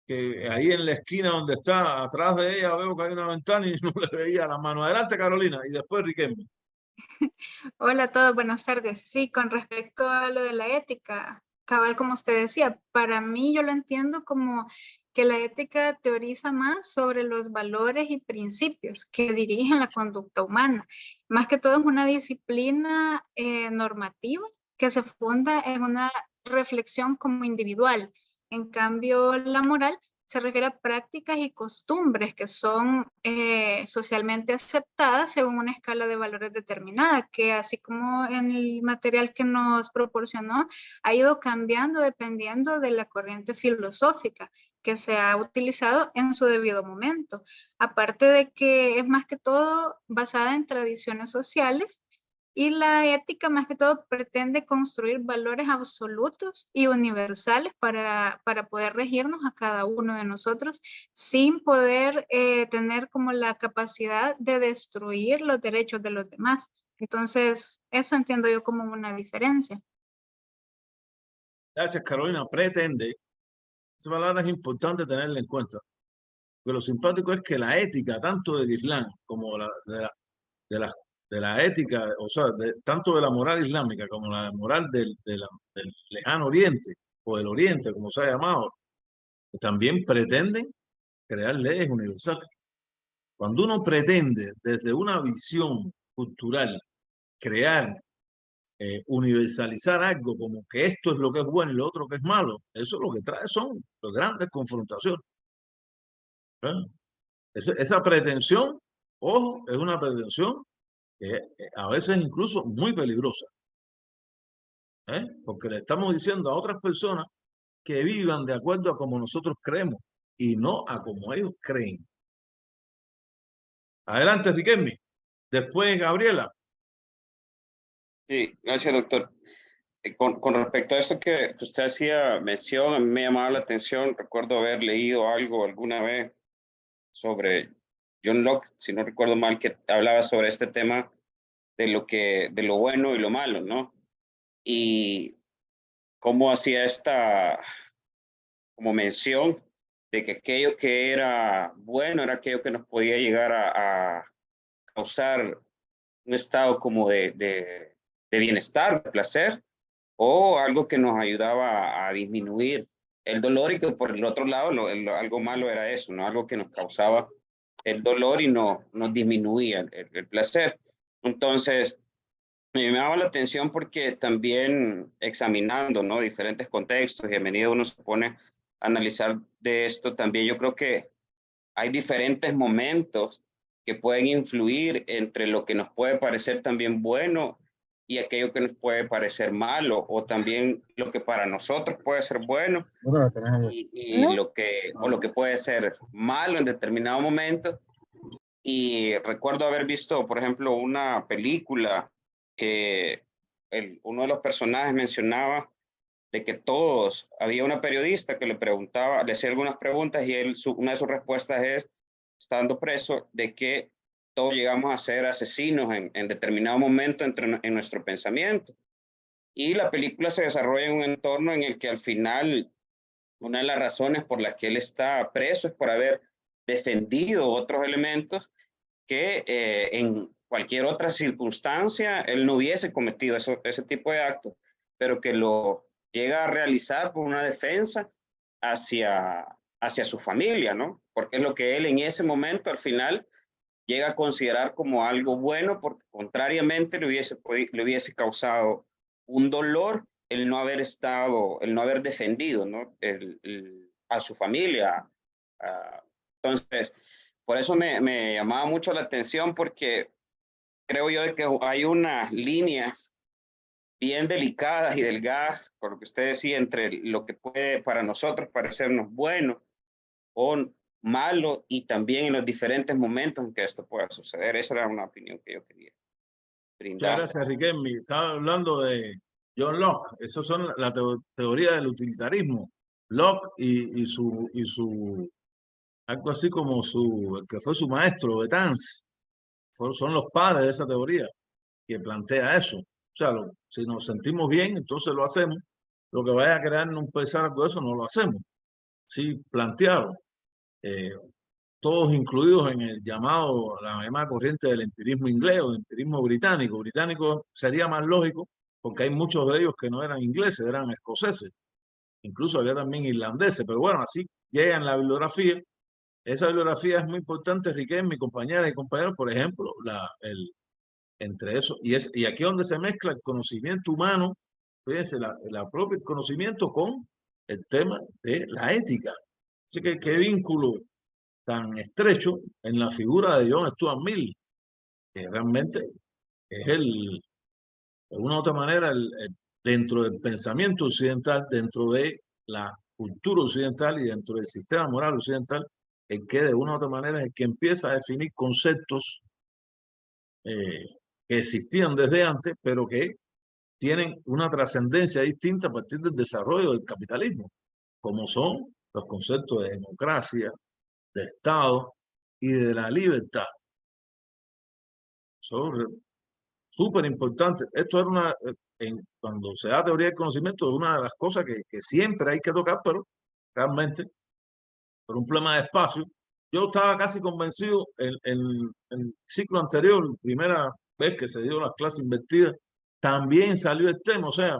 Speaker 1: que ahí en la esquina donde está, atrás de ella, veo que hay una ventana y no le veía la mano. Adelante, Carolina, y después Riquelme.
Speaker 8: Hola a todos, buenas tardes. Sí, con respecto a lo de la ética, cabal, como usted decía, para mí yo lo entiendo como que la ética teoriza más sobre los valores y principios que dirigen la conducta humana. Más que todo es una disciplina normativa que se funda en una reflexión como individual. En cambio, la moral se refiere a prácticas y costumbres que son socialmente aceptadas según una escala de valores determinada, que así como en el material que nos proporcionó, ha ido cambiando dependiendo de la corriente filosófica que se ha utilizado en su debido momento. Aparte de que es más que todo basada en tradiciones sociales, y la ética más que todo pretende construir valores absolutos y universales para poder regirnos a cada uno de nosotros sin poder tener como la capacidad de destruir los derechos de los demás. Entonces, eso entiendo yo como una diferencia.
Speaker 1: Gracias, Carolina. Pretende. Esa palabra es importante tenerla en cuenta. Porque lo simpático es que la ética, tanto del Islam como de la ética, o sea, tanto de la moral islámica como la moral del lejano oriente o del oriente, como se ha llamado, también pretenden crear leyes universales. Cuando uno pretende desde una visión cultural crear, universalizar algo como que esto es lo que es bueno y lo otro que es malo, eso lo que trae son las grandes confrontaciones. Esa pretensión, ojo, es una pretensión a veces incluso muy peligrosa, porque le estamos diciendo a otras personas que vivan de acuerdo a como nosotros creemos y no a como ellos creen. Adelante, Riquelme. Después, Gabriela.
Speaker 2: Sí, gracias, doctor. Con respecto a esto que usted hacía mención, a mí me llamaba la atención, recuerdo haber leído algo alguna vez sobre John Locke, si no recuerdo mal, que hablaba sobre este tema de lo bueno y lo malo, ¿no? Y cómo hacía esta como mención de que aquello que era bueno era aquello que nos podía llegar a causar un estado como de bienestar, de placer, o algo que nos ayudaba a disminuir el dolor, y que por el otro lado algo malo era eso, ¿no? Algo que nos causaba el dolor y no nos disminuía el placer. Entonces, me llamaba la atención porque también examinando, ¿no?, diferentes contextos, y a medida uno se pone a analizar de esto, también yo creo que hay diferentes momentos que pueden influir entre lo que nos puede parecer también bueno y aquello que nos puede parecer malo, o también lo que para nosotros puede ser bueno y
Speaker 3: ¿No?
Speaker 2: lo que puede ser malo en determinado momento. Y recuerdo haber visto, por ejemplo, una película que uno de los personajes mencionaba de que todos, había una periodista que le preguntaba, le hacía algunas preguntas, y una de sus respuestas es, estando preso, de que todos llegamos a ser asesinos en determinado momento en nuestro pensamiento. Y la película se desarrolla en un entorno en el que al final una de las razones por las que él está preso es por haber defendido otros elementos que en cualquier otra circunstancia él no hubiese cometido ese tipo de actos, pero que lo llega a realizar por una defensa hacia su familia, ¿no? Porque es lo que él en ese momento al final llega a considerar como algo bueno, porque contrariamente le hubiese causado un dolor el no haber defendido, ¿no?, a su familia. Entonces, por eso me llamaba mucho la atención, porque creo yo de que hay unas líneas bien delicadas y delgadas, por lo que usted decía, entre lo que puede para nosotros parecernos bueno o malo, y también en los diferentes momentos en que esto pueda suceder. Esa era una opinión que yo quería
Speaker 1: Muchas
Speaker 2: brindar.
Speaker 1: gracias, Riquelme. Estaba hablando de John Locke. Esas son la teoría del utilitarismo. Locke y su algo así como el que fue su maestro, Betance, son los padres de esa teoría que plantea eso. O sea, si nos sentimos bien, entonces lo hacemos. Lo que vaya a crearnos un pesar, algo de eso, no lo hacemos. Sí, planteado. Todos incluidos en el llamado, la misma corriente del empirismo inglés o empirismo británico. Británico sería más lógico porque hay muchos de ellos que no eran ingleses, eran escoceses. Incluso había también irlandeses, pero bueno, así llega en la bibliografía. Esa bibliografía es muy importante, Riquelme, mi compañera y compañeros, por ejemplo, entre eso, y aquí es donde se mezcla el conocimiento humano, fíjense, la propio conocimiento con el tema de la ética. Así que qué vínculo tan estrecho en la figura de John Stuart Mill, que realmente es de una u otra manera, dentro del pensamiento occidental, dentro de la cultura occidental y dentro del sistema moral occidental, el que de una u otra manera es el que empieza a definir conceptos que existían desde antes, pero que tienen una trascendencia distinta a partir del desarrollo del capitalismo, como son los conceptos de democracia, de Estado y de la libertad. Son súper importantes. Esto era cuando se da teoría del conocimiento, es una de las cosas que siempre hay que tocar, pero realmente, por un problema de espacio, yo estaba casi convencido en el ciclo anterior, primera vez que se dio las clases invertidas, también salió el tema, o sea,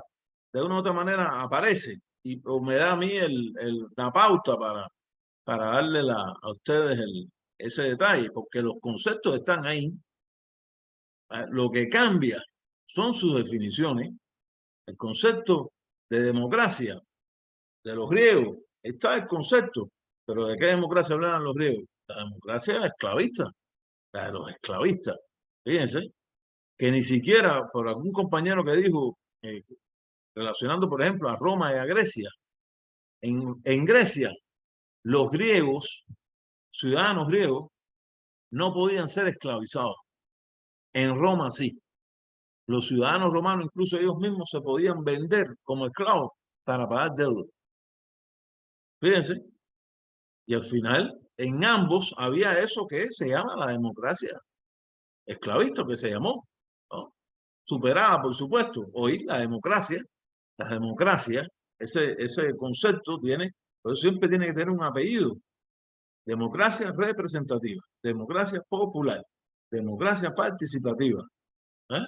Speaker 1: de una u otra manera aparece y o me da a mí la pauta para darle a ustedes ese detalle, porque los conceptos están ahí. Lo que cambia son sus definiciones. El concepto de democracia de los griegos, está el concepto, pero ¿de qué democracia hablaban los griegos? La democracia esclavista, la de los esclavistas. Fíjense que ni siquiera por algún compañero que dijo, relacionando por ejemplo a Roma y a Grecia, en Grecia los griegos, ciudadanos griegos, no podían ser esclavizados. En Roma sí. Los ciudadanos romanos, incluso ellos mismos, se podían vender como esclavos para pagar deuda. Fíjense. Y al final, en ambos había eso que se llama la democracia esclavista, que se llamó, ¿no? Superada, por supuesto. Hoy la democracia, ese concepto tiene, pero siempre tiene que tener un apellido. Democracia representativa, democracia popular, democracia participativa. ¿Eh?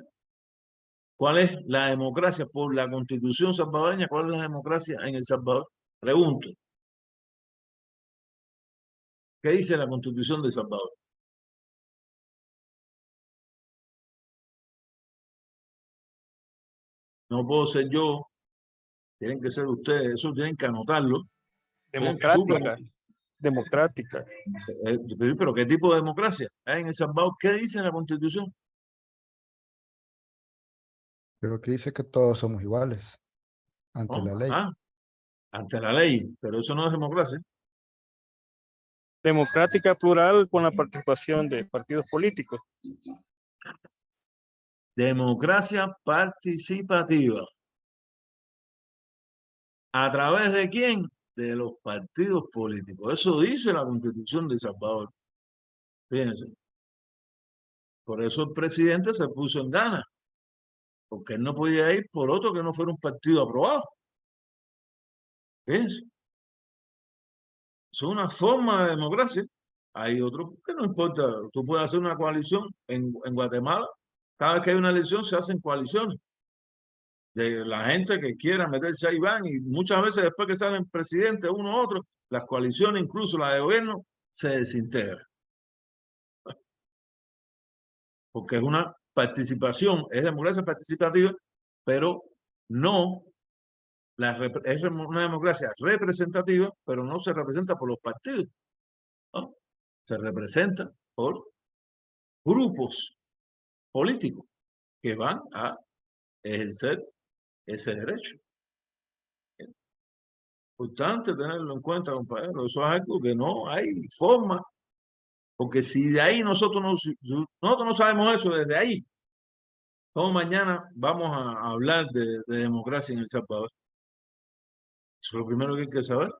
Speaker 1: ¿Cuál es la democracia por la Constitución salvadoreña? ¿Cuál es la democracia en El Salvador? Pregunto. ¿Qué dice la Constitución de El Salvador? No puedo ser yo, tienen que ser ustedes, eso tienen que anotarlo.
Speaker 7: Democrática. Democrática.
Speaker 1: Pero ¿qué tipo de democracia hay en El Salvador? ¿Qué dice la Constitución?
Speaker 6: Pero que dice que todos somos iguales ante la ley.
Speaker 1: Ante la ley, pero eso no es democracia.
Speaker 7: Democrática plural con la participación de partidos políticos.
Speaker 1: Democracia participativa. ¿A través de quién? De los partidos políticos. Eso dice la Constitución de El Salvador. Fíjense. Por eso el presidente se puso en gana. Porque él no podía ir por otro que no fuera un partido aprobado. Fíjense. Es una forma de democracia. Hay otro que no importa. Tú puedes hacer una coalición en Guatemala. Cada vez que hay una elección se hacen coaliciones. De la gente que quiera meterse ahí van, y muchas veces después que salen presidentes uno u otro, las coaliciones, incluso la de gobierno, se desintegran. Porque es una participación, es democracia participativa, pero no, es una democracia representativa, pero no se representa por los partidos, ¿no? Se representa por grupos políticos que van a ejercer ese derecho. Importante tenerlo en cuenta, compañero. Eso es algo que no hay forma, porque si de ahí nosotros no sabemos eso desde ahí, todo mañana vamos a hablar de democracia en El Salvador. Eso es lo primero que hay que saber.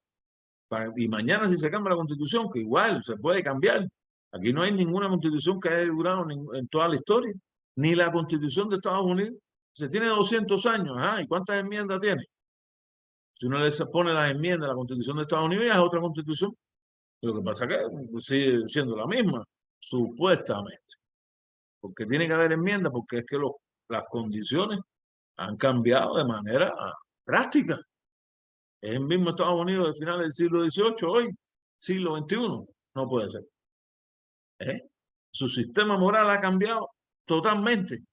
Speaker 1: Y mañana si se cambia la Constitución, que igual se puede cambiar. Aquí no hay ninguna Constitución que haya durado en toda la historia, ni la Constitución de Estados Unidos. Se tiene 200 años. ¿Y cuántas enmiendas tiene? Si uno le pone las enmiendas a la Constitución de Estados Unidos, ya es otra Constitución. Lo que pasa es que sigue siendo la misma, supuestamente. Porque tiene que haber enmiendas, porque es que las condiciones han cambiado de manera drástica. Es el mismo Estados Unidos de finales del siglo XVIII, hoy, siglo XXI. No puede ser. Su sistema moral ha cambiado totalmente.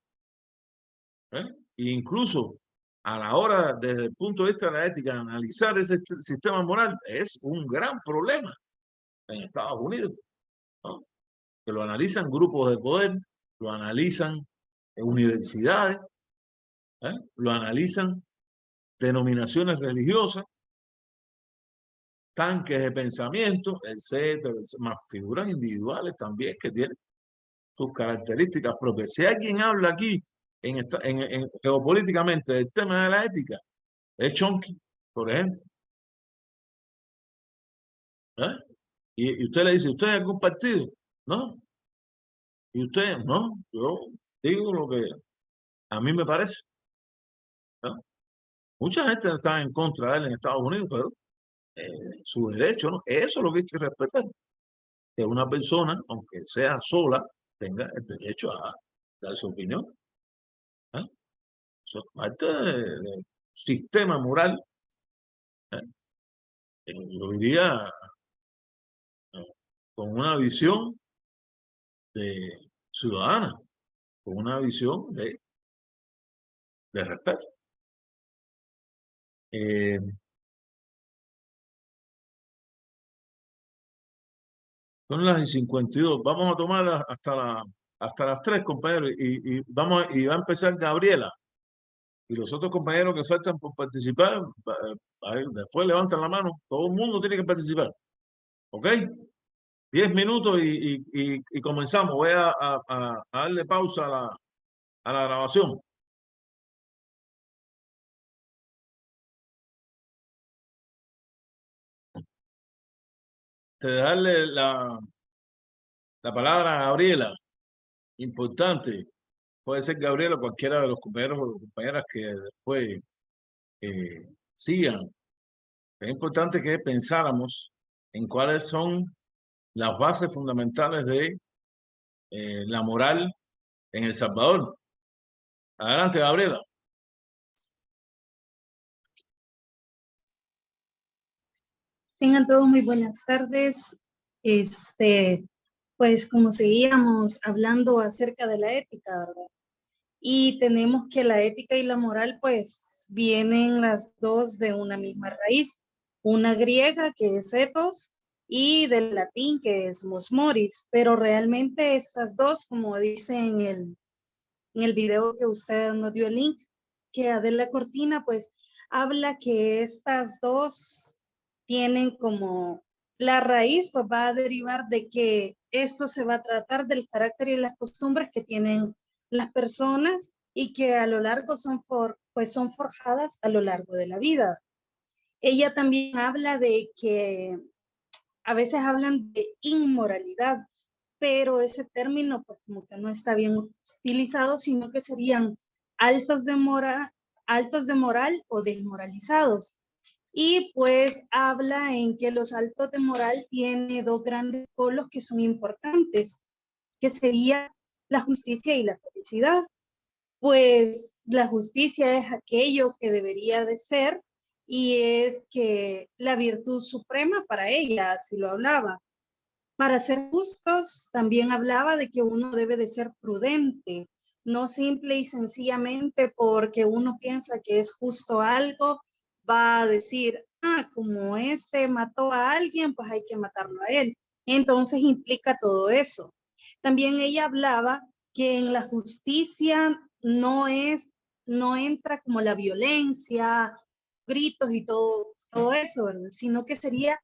Speaker 1: E incluso a la hora, desde el punto de vista de la ética, analizar ese sistema moral es un gran problema en Estados Unidos, ¿no? Que lo analizan grupos de poder, lo analizan universidades, lo analizan denominaciones religiosas, tanques de pensamiento, etcétera, más figuras individuales también que tienen sus características propias. Si alguien habla aquí geopolíticamente del tema de la ética, es Chomsky, por ejemplo. Y usted le dice, ¿usted es algún partido? No. ¿Y usted? No. Yo digo lo que a mí me parece. ¿No? Mucha gente está en contra de él en Estados Unidos, pero su derecho, ¿no? Eso es lo que hay que respetar. Que una persona, aunque sea sola, tenga el derecho a dar su opinión. Eso es parte del sistema moral. Yo diría con una visión de ciudadana, con una visión de respeto. Son las 52. Vamos a tomar hasta las 3, compañeros, y va a empezar Gabriela. Y los otros compañeros que faltan por participar, después levantan la mano. Todo el mundo tiene que participar. ¿Ok? 10 minutos y comenzamos. Voy a darle pausa a la grabación. de darle la palabra a Gabriela, importante, puede ser Gabriela o cualquiera de los compañeros o compañeras que después sigan. Es importante que pensáramos en cuáles son las bases fundamentales de la moral en El Salvador. Adelante, Gabriela.
Speaker 9: Tengan todos muy buenas tardes. Pues como seguíamos hablando acerca de la ética, ¿verdad? Y tenemos que la ética y la moral pues vienen las dos de una misma raíz, una griega que es ethos y del latín que es mos moris, pero realmente estas dos, como dice en el video que usted nos dio el link, que Adela Cortina pues habla que estas dos tienen como la raíz, pues va a derivar de que esto se va a tratar del carácter y las costumbres que tienen las personas y que a lo largo son forjadas a lo largo de la vida. Ella también habla de que a veces hablan de inmoralidad, pero ese término pues como que no está bien utilizado, sino que serían altos de moral o desmoralizados. Y pues habla en que los altos de moral tiene dos grandes polos que son importantes, que sería la justicia y la felicidad. Pues la justicia es aquello que debería de ser y es que la virtud suprema para ella, así lo hablaba. Para ser justos, también hablaba de que uno debe de ser prudente, no simple y sencillamente porque uno piensa que es justo algo, va a decir, como este mató a alguien, pues hay que matarlo a él. Entonces implica todo eso. También ella hablaba que en la justicia no entra como la violencia, gritos y todo eso, ¿verdad? Sino que sería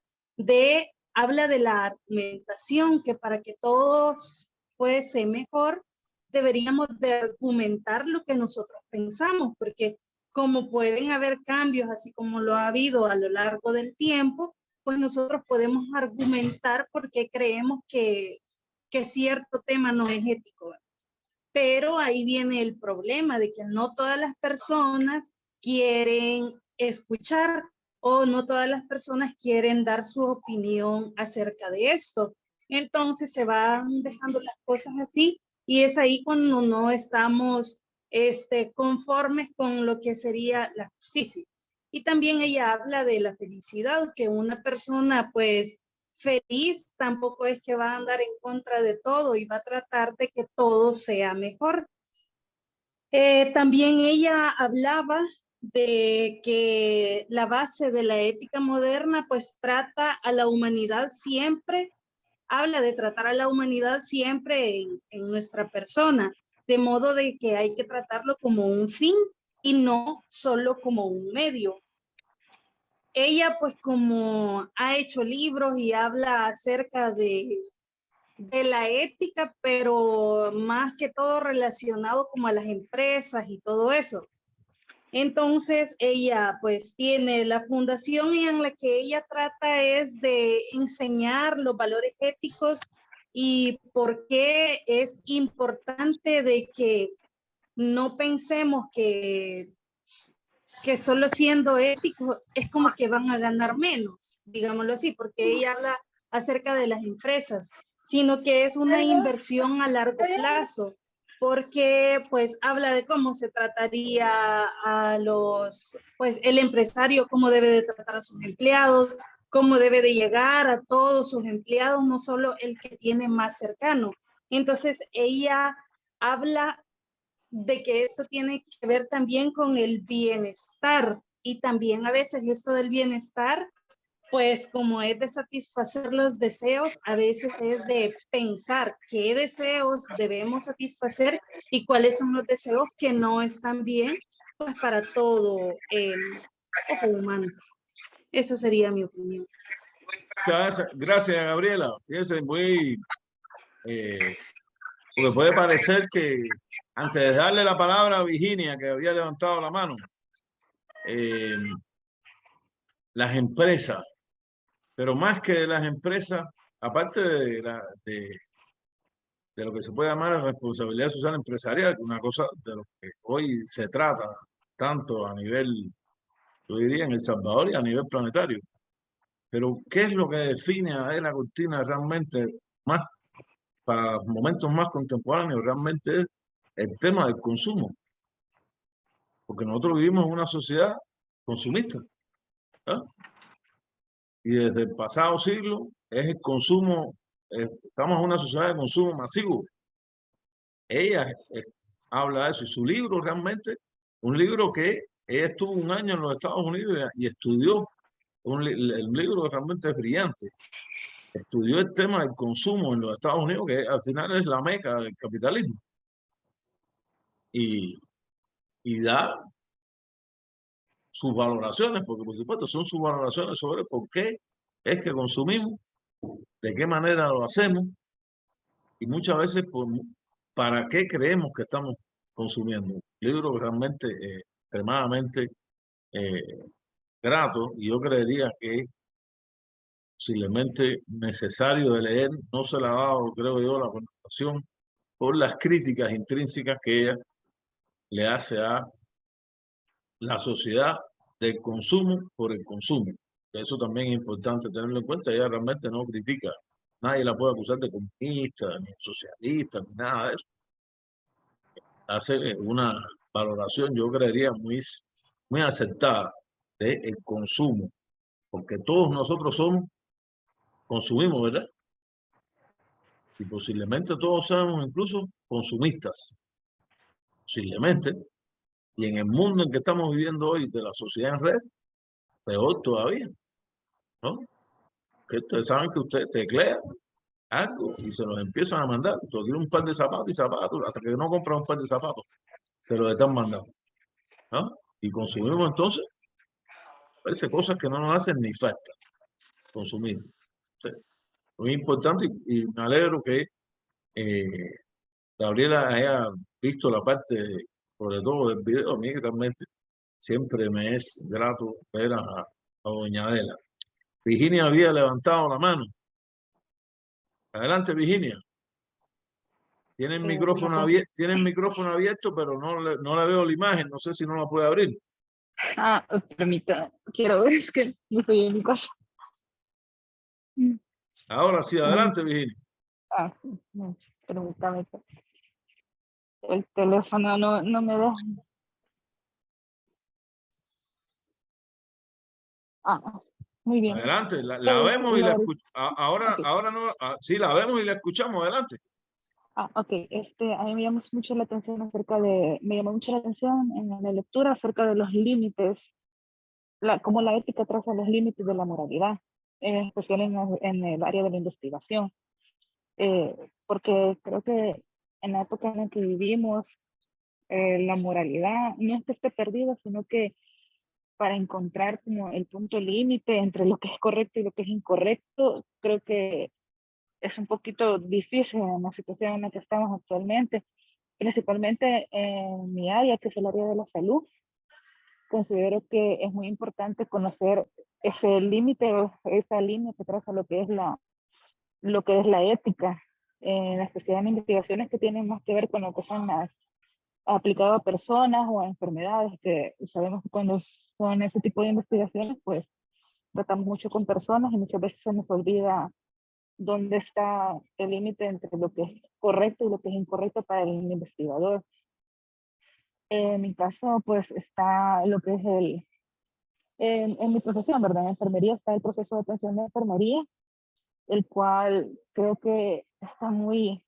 Speaker 9: habla de la argumentación, que para que todos fuese mejor, deberíamos de argumentar lo que nosotros pensamos, porque como pueden haber cambios, así como lo ha habido a lo largo del tiempo, pues nosotros podemos argumentar por qué creemos que cierto tema no es ético. Pero ahí viene el problema de que no todas las personas quieren escuchar o no todas las personas quieren dar su opinión acerca de esto. Entonces se van dejando las cosas así y es ahí cuando no estamos conformes con lo que sería la justicia. Y también ella habla de la felicidad, que una persona pues feliz tampoco es que va a andar en contra de todo y va a tratar de que todo sea mejor. También ella hablaba de que la base de la ética moderna pues trata a la humanidad siempre, habla de tratar a la humanidad siempre en nuestra persona, de modo de que hay que tratarlo como un fin y no solo como un medio. Ella pues como ha hecho libros y habla acerca de la ética, pero más que todo relacionado como a las empresas y todo eso. Entonces ella pues tiene la fundación y en la que ella trata es de enseñar los valores éticos y por qué es importante de que no pensemos que solo siendo éticos es como que van a ganar menos, digámoslo así, porque ella habla acerca de las empresas, sino que es una inversión a largo plazo, porque pues habla de cómo se trataría a pues el empresario, cómo debe de tratar a sus empleados, cómo debe de llegar a todos sus empleados, no solo el que tiene más cercano. Entonces ella habla de que esto tiene que ver también con el bienestar y también a veces esto del bienestar, pues como es de satisfacer los deseos, a veces es de pensar qué deseos debemos satisfacer y cuáles son los deseos que no están bien, pues para todo el ojo humano. Esa sería mi opinión.
Speaker 1: Gracias, Gabriela. Fíjense, porque puede parecer que antes de darle la palabra a Virginia, que había levantado la mano, las empresas Pero más que de las empresas, aparte de lo que se puede llamar la responsabilidad social empresarial, una cosa de lo que hoy se trata tanto a nivel, yo diría, en El Salvador y a nivel planetario. Pero, ¿qué es lo que define a Adela Cortina realmente más para los momentos más contemporáneos? Realmente es el tema del consumo. Porque nosotros vivimos en una sociedad consumista, ¿ah? Y desde el pasado siglo es el consumo, estamos en una sociedad de consumo masivo. Ella habla de eso y su libro realmente, un libro que ella estuvo un año en los Estados Unidos y estudió, el libro realmente es brillante. Estudió el tema del consumo en los Estados Unidos, que al final es la meca del capitalismo. Y da sus valoraciones, porque por supuesto son sus valoraciones sobre por qué es que consumimos, de qué manera lo hacemos y muchas veces para qué creemos que estamos consumiendo. Libro realmente extremadamente grato, y yo creería que posiblemente necesario de leer. No se le ha dado, creo yo, la connotación por las críticas intrínsecas que ella le hace a la sociedad del consumo por el consumo. Eso también es importante tenerlo en cuenta. Ella realmente no critica. Nadie la puede acusar de comunista, ni socialista, ni nada de eso. Hace una valoración, yo creería, muy acertada del consumo, porque todos nosotros consumimos, ¿verdad? Y posiblemente todos seamos incluso consumistas, posiblemente. Y en el mundo en que estamos viviendo hoy, de la sociedad en red, peor todavía, ¿no? Que ustedes saben que ustedes teclean algo y se los empiezan a mandar. Tú quieres un par de zapatos y zapatos, hasta que no compras un par de zapatos, te los están mandando, ¿no? Y consumimos entonces, parece cosas que no nos hacen ni falta consumir. Sí. Muy importante, y me alegro que Gabriela haya visto la parte, sobre todo del video. A mí realmente siempre me es grato ver a doña Adela. Virginia había levantado la mano. Adelante, Virginia. Tiene el micrófono abierto, pero no le veo la imagen. No sé si no la puede abrir.
Speaker 10: Permítame, quiero ver, es que no estoy en mi casa.
Speaker 1: Ahora sí, adelante, Virginia.
Speaker 10: Sí, no, permítame. El teléfono no me deja. Muy bien.
Speaker 1: Adelante, la vemos y la escuchamos. Ahora no, sí, la vemos y la escuchamos. Adelante.
Speaker 10: Ok, a mí me llamó mucho la atención me llamó mucho la atención en la lectura acerca de los límites, cómo la ética traza los límites de la moralidad, en especial en el área de la investigación. Porque creo que en la época en la que vivimos, la moralidad no es que esté perdida, sino que para encontrar como el punto límite entre lo que es correcto y lo que es incorrecto, creo que es un poquito difícil en la situación en la que estamos actualmente, principalmente en mi área, que es el área de la salud. Considero que es muy importante conocer ese límite, esa línea que traza lo que es la ética, en especial en investigaciones que tienen más que ver con lo que son las aplicado a personas o a enfermedades, que sabemos que cuando son ese tipo de investigaciones, pues tratamos mucho con personas y muchas veces se nos olvida dónde está el límite entre lo que es correcto y lo que es incorrecto para el investigador. En mi caso, pues está lo que es en mi profesión, ¿verdad? En enfermería está el proceso de atención de enfermería, el cual creo que está muy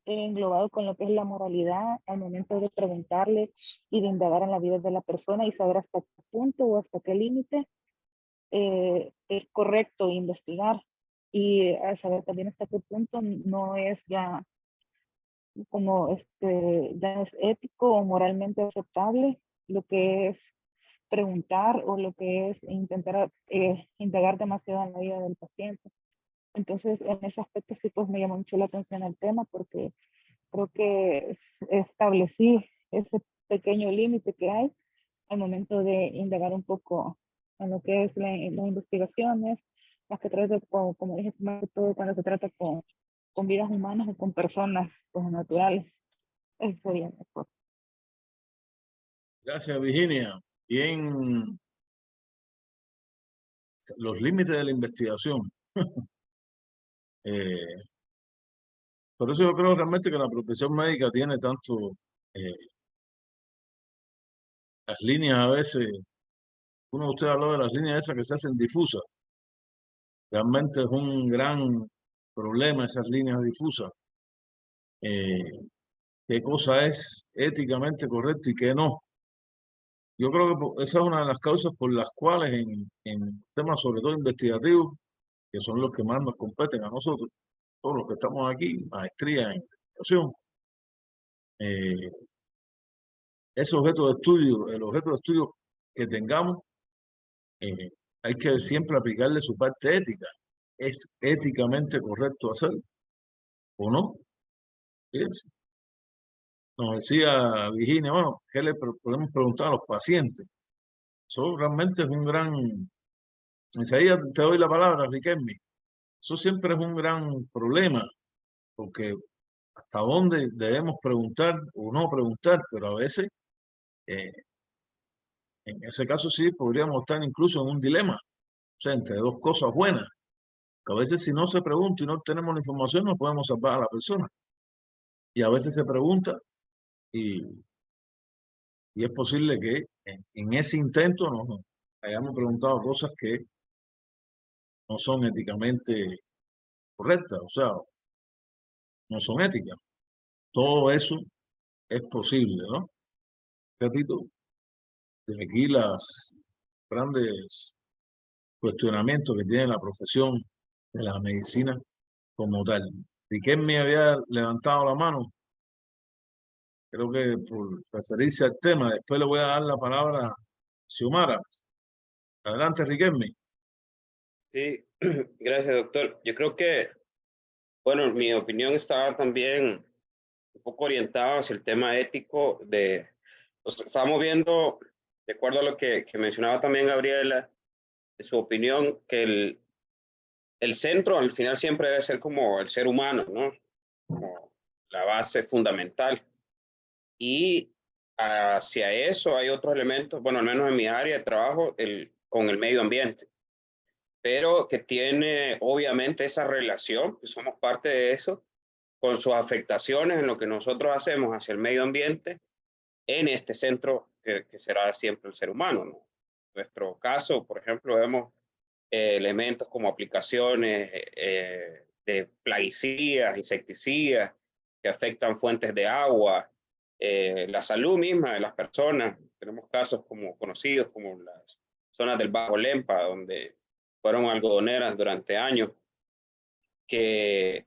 Speaker 10: englobado con lo que es la moralidad al momento de preguntarle y de indagar en la vida de la persona y saber hasta qué punto o hasta qué límite es correcto investigar, y a saber también hasta qué punto no es ya como ya no es ético o moralmente aceptable lo que es preguntar o lo que es intentar indagar demasiado en la vida del paciente. Entonces, en ese aspecto sí, pues me llamó mucho la atención el tema, porque creo que establecí ese pequeño límite que hay al momento de indagar un poco en lo que es las investigaciones, más que todo, como dije, más que todo cuando se trata con vidas humanas o con personas pues, naturales. Eso sería mejor.
Speaker 1: Gracias, Virginia. Bien, los límites de la investigación. Por eso yo creo realmente que la profesión médica tiene tanto, las líneas a veces, uno de ustedes habló de las líneas esas que se hacen difusas. Realmente es un gran problema esas líneas difusas. ¿Qué cosa es éticamente correcto y qué no? Yo creo que esa es una de las causas por las cuales en temas sobre todo investigativos, que son los que más nos competen a nosotros, todos los que estamos aquí, maestría en investigación, ese objeto de estudio, el objeto de estudio que tengamos, hay que siempre aplicarle su parte ética. ¿Es éticamente correcto hacerlo o no? Fíjense. Nos decía Virginia, bueno, ¿qué le podemos preguntar a los pacientes? Eso realmente es un gran... Enseguida te doy la palabra, Riquelme. Eso siempre es un gran problema, porque hasta dónde debemos preguntar o no preguntar, pero a veces, en ese caso sí, podríamos estar incluso en un dilema, o sea, entre dos cosas buenas, que a veces si no se pregunta y no tenemos la información, no podemos salvar a la persona. Y a veces se pregunta y es posible que en ese intento nos hayamos preguntado cosas que no son éticamente correctas, o sea, no son éticas. Todo eso es posible, ¿no? Repito, de aquí las grandes cuestionamientos que tiene la profesión de la medicina como tal. Riquelme había levantado la mano, creo que por referirse al tema. Después le voy a dar la palabra a Xiomara. Adelante, Riquelme.
Speaker 2: Sí, gracias, doctor. Yo creo que, bueno, mi opinión estaba también un poco orientada hacia el tema ético de, estamos viendo, de acuerdo a lo que mencionaba también Gabriela, de su opinión, que el centro al final siempre debe ser como el ser humano, ¿no? Como la base fundamental. Y hacia eso hay otros elementos, bueno, al menos en mi área de trabajo, con el medio ambiente, pero que tiene obviamente esa relación, que somos parte de eso, con sus afectaciones en lo que nosotros hacemos hacia el medio ambiente en este centro que será siempre el ser humano, ¿no? En nuestro caso, por ejemplo, vemos elementos como aplicaciones de plaguicidas, insecticidas, que afectan fuentes de agua, la salud misma de las personas. Tenemos casos como conocidos como las zonas del Bajo Lempa, donde fueron algodoneras durante años, que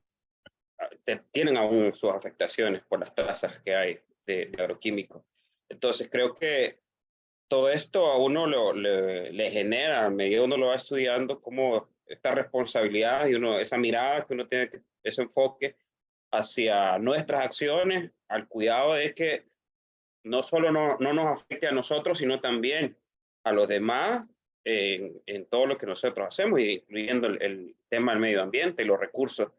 Speaker 2: tienen aún sus afectaciones por las trazas que hay de agroquímicos. Entonces creo que todo esto a uno le genera, a medida que uno lo va estudiando, como esta responsabilidad y esa mirada que uno tiene, ese enfoque hacia nuestras acciones, al cuidado de que no solo no nos afecte a nosotros, sino también a los demás en todo lo que nosotros hacemos, incluyendo el tema del medio ambiente y los recursos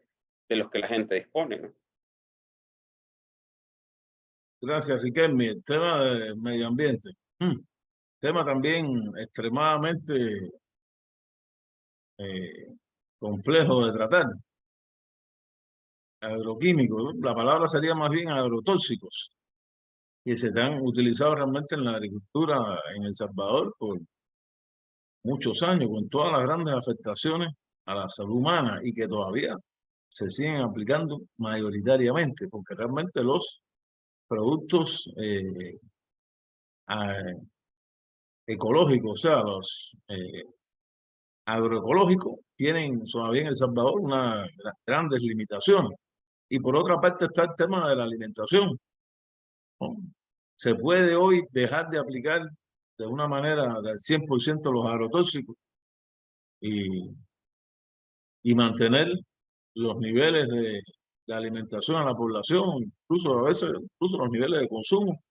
Speaker 2: de los que la gente dispone, ¿no?
Speaker 1: Gracias, Riquelme. El tema del medio ambiente. Tema también extremadamente complejo de tratar. Agroquímicos, la palabra sería más bien agrotóxicos, que se han utilizado realmente en la agricultura en El Salvador por muchos años, con todas las grandes afectaciones a la salud humana y que todavía se siguen aplicando mayoritariamente, porque realmente los productos ecológicos, o sea, los agroecológicos, tienen todavía en El Salvador unas grandes limitaciones. Y por otra parte está el tema de la alimentación, ¿no? Se puede hoy dejar de aplicar de una manera del 100% los agrotóxicos y mantener los niveles de alimentación a la población, incluso a veces incluso los niveles de consumo.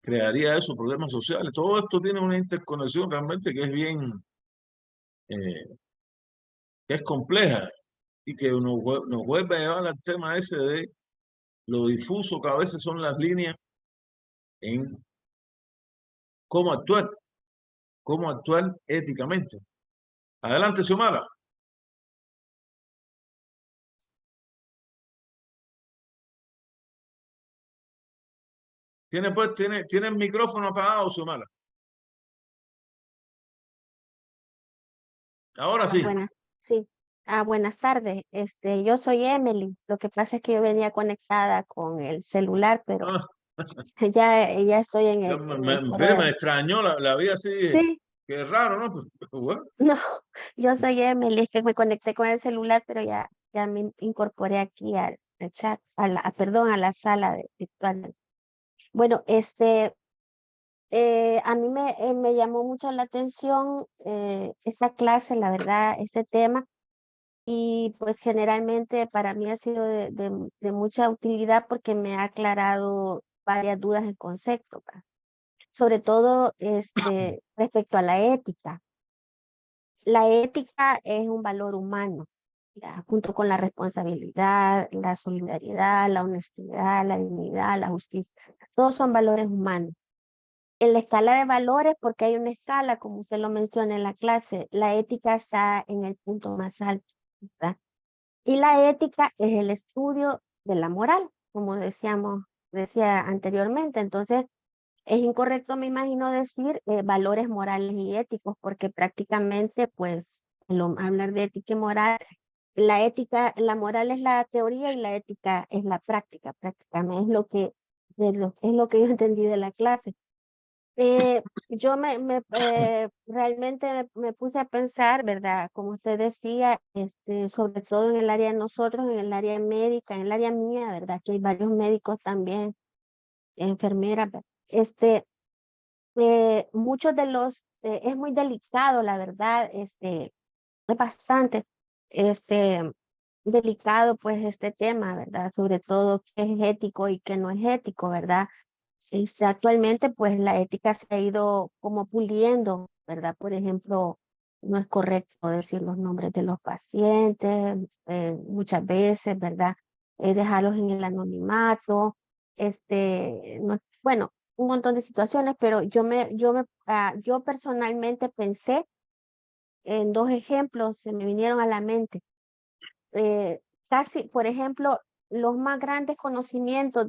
Speaker 1: Crearía eso problemas sociales. Todo esto tiene una interconexión realmente que es bien que es compleja y que nos vuelve a llevar al tema ese de lo difuso que a veces son las líneas en cómo actuar éticamente. Adelante, Xiomara. Tiene el micrófono apagado, Xiomara. Ahora sí.
Speaker 11: Sí. Buenas tardes. Yo soy Emily. Lo que pasa es que yo venía conectada con el celular, pero
Speaker 1: Ah,
Speaker 11: ya estoy en
Speaker 1: yo
Speaker 11: el, en
Speaker 1: me,
Speaker 11: el
Speaker 1: me, me
Speaker 11: correo.
Speaker 1: extrañó la vida así.
Speaker 11: Sí,
Speaker 1: Qué raro, ¿no? Pues, bueno.
Speaker 11: no, yo soy Emily, es que me conecté con el celular, pero ya me incorporé aquí al chat, perdón, a la sala virtual. Bueno, a mí me llamó mucho la atención esta clase, la verdad, este tema. Y pues generalmente para mí ha sido de mucha utilidad porque me ha aclarado varias dudas en concepto, ¿va? Sobre todo respecto a la ética. La ética es un valor humano, ¿ya? Junto con la responsabilidad, la solidaridad, la honestidad, la dignidad, la justicia. Todos son valores humanos. En la escala de valores, porque hay una escala, como usted lo menciona en la clase, la ética está en el punto más alto, ¿verdad? Y la ética es el estudio de la moral, como decía anteriormente. Entonces, es incorrecto, me imagino, decir valores morales y éticos, porque prácticamente, pues, hablar de ética y moral, la ética, la moral es la teoría y la ética es la práctica, prácticamente es lo que yo entendí de la clase. Yo realmente me puse a pensar, ¿verdad? Como usted decía, sobre todo en el área de nosotros, en el área médica, en el área mía, ¿verdad? Que hay varios médicos también, enfermeras, ¿verdad? Muchos de es muy delicado, la verdad, es bastante, este, delicado, pues, este tema, ¿verdad? Sobre todo qué es ético y qué no es ético, ¿verdad? Actualmente, pues la ética se ha ido como puliendo, ¿verdad? Por ejemplo, no es correcto decir los nombres de los pacientes, muchas veces, ¿verdad? Dejarlos en el anonimato, bueno, un montón de situaciones, pero yo personalmente pensé en dos ejemplos, se me vinieron a la mente. Casi, por ejemplo, los más grandes conocimientos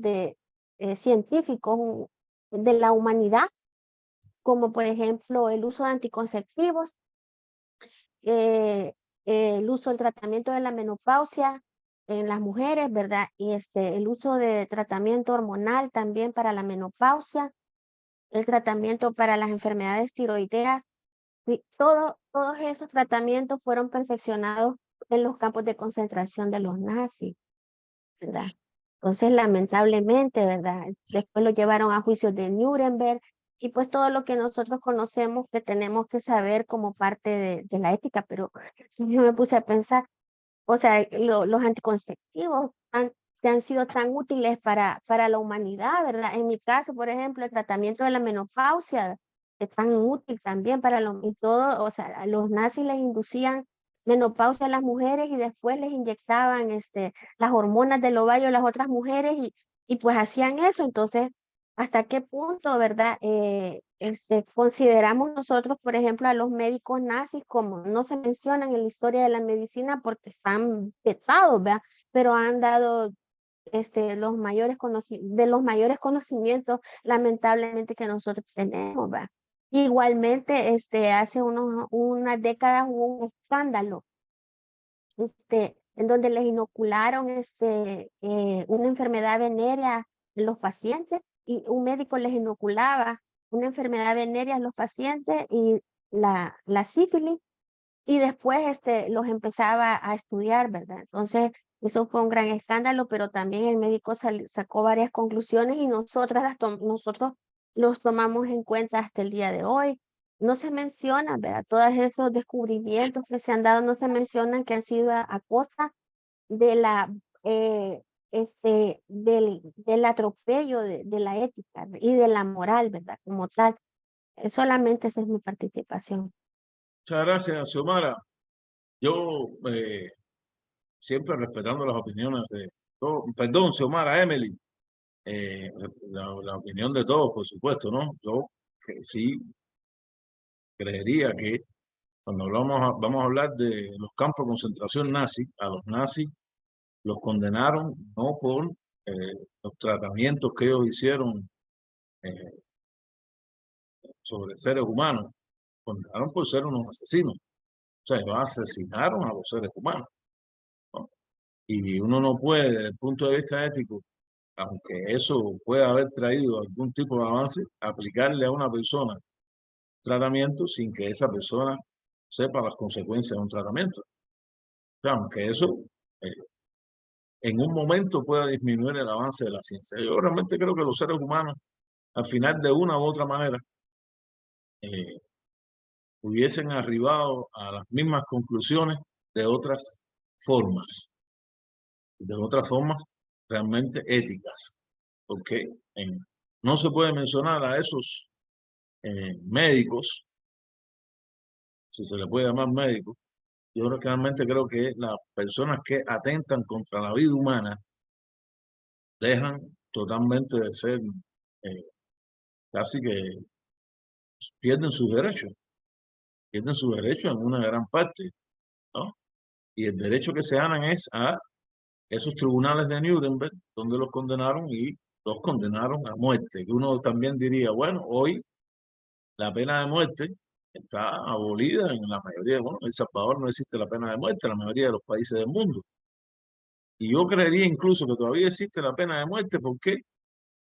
Speaker 11: científicos de la humanidad, como por ejemplo el uso de anticonceptivos, el uso del tratamiento de la menopausia en las mujeres, ¿verdad? Y el uso de tratamiento hormonal también para la menopausia, el tratamiento para las enfermedades tiroideas, y todos esos tratamientos fueron perfeccionados en los campos de concentración de los nazis, ¿verdad? Entonces, lamentablemente, ¿verdad? Después lo llevaron a juicios de Nuremberg y pues todo lo que nosotros conocemos que tenemos que saber como parte de la ética, pero yo me puse a pensar, o sea, los anticonceptivos que han sido tan útiles para la humanidad, ¿verdad? En mi caso, por ejemplo, el tratamiento de la menopausia es tan útil también y todo, o sea, a los nazis les inducían menopausia a las mujeres y después les inyectaban las hormonas del ovario a las otras mujeres y pues hacían eso. Entonces, ¿hasta qué punto, verdad? Consideramos nosotros, por ejemplo, a los médicos nazis como no se mencionan en la historia de la medicina porque están vetados, ¿verdad? Pero han dado de los mayores conocimientos, lamentablemente, que nosotros tenemos, ¿verdad? Igualmente, hace unas décadas hubo un escándalo, en donde les inocularon, una enfermedad venérea en los pacientes y un médico les inoculaba una enfermedad venérea en los pacientes y la sífilis y después los empezaba a estudiar, ¿verdad? Entonces, eso fue un gran escándalo, pero también el médico sacó varias conclusiones y nosotros los tomamos en cuenta hasta el día de hoy. No se menciona, ¿verdad? Todos esos descubrimientos que se han dado no se mencionan que han sido a costa de del atropello de la ética y de la moral, ¿verdad? Como tal. Solamente esa es mi participación.
Speaker 1: Muchas gracias, Xiomara. yo siempre respetando las opiniones de todos, perdón, Xiomara, Emily, la opinión de todos, por supuesto, ¿no? Yo que sí creería que cuando vamos a hablar de los campos de concentración nazi, a los nazis los condenaron no por los tratamientos que ellos hicieron sobre seres humanos, condenaron por ser unos asesinos. O sea, ellos asesinaron a los seres humanos, ¿no? Y uno no puede, desde el punto de vista ético, aunque eso pueda haber traído algún tipo de avance, aplicarle a una persona tratamiento sin que esa persona sepa las consecuencias de un tratamiento. O sea, aunque eso en un momento pueda disminuir el avance de la ciencia. Yo realmente creo que los seres humanos, al final, de una u otra manera, hubiesen arribado a las mismas conclusiones de otras formas realmente éticas, porque no se puede mencionar a esos médicos, si se le puede llamar médicos. Yo realmente creo que las personas que atentan contra la vida humana dejan totalmente de ser, casi que pierden sus derechos en una gran parte, ¿no? Y el derecho que se ganan es a esos tribunales de Nuremberg, donde los condenaron y los condenaron a muerte. Que uno también diría, bueno, hoy la pena de muerte está abolida en la mayoría, bueno, en El Salvador no existe la pena de muerte en la mayoría de los países del mundo. Y yo creería incluso que todavía existe la pena de muerte porque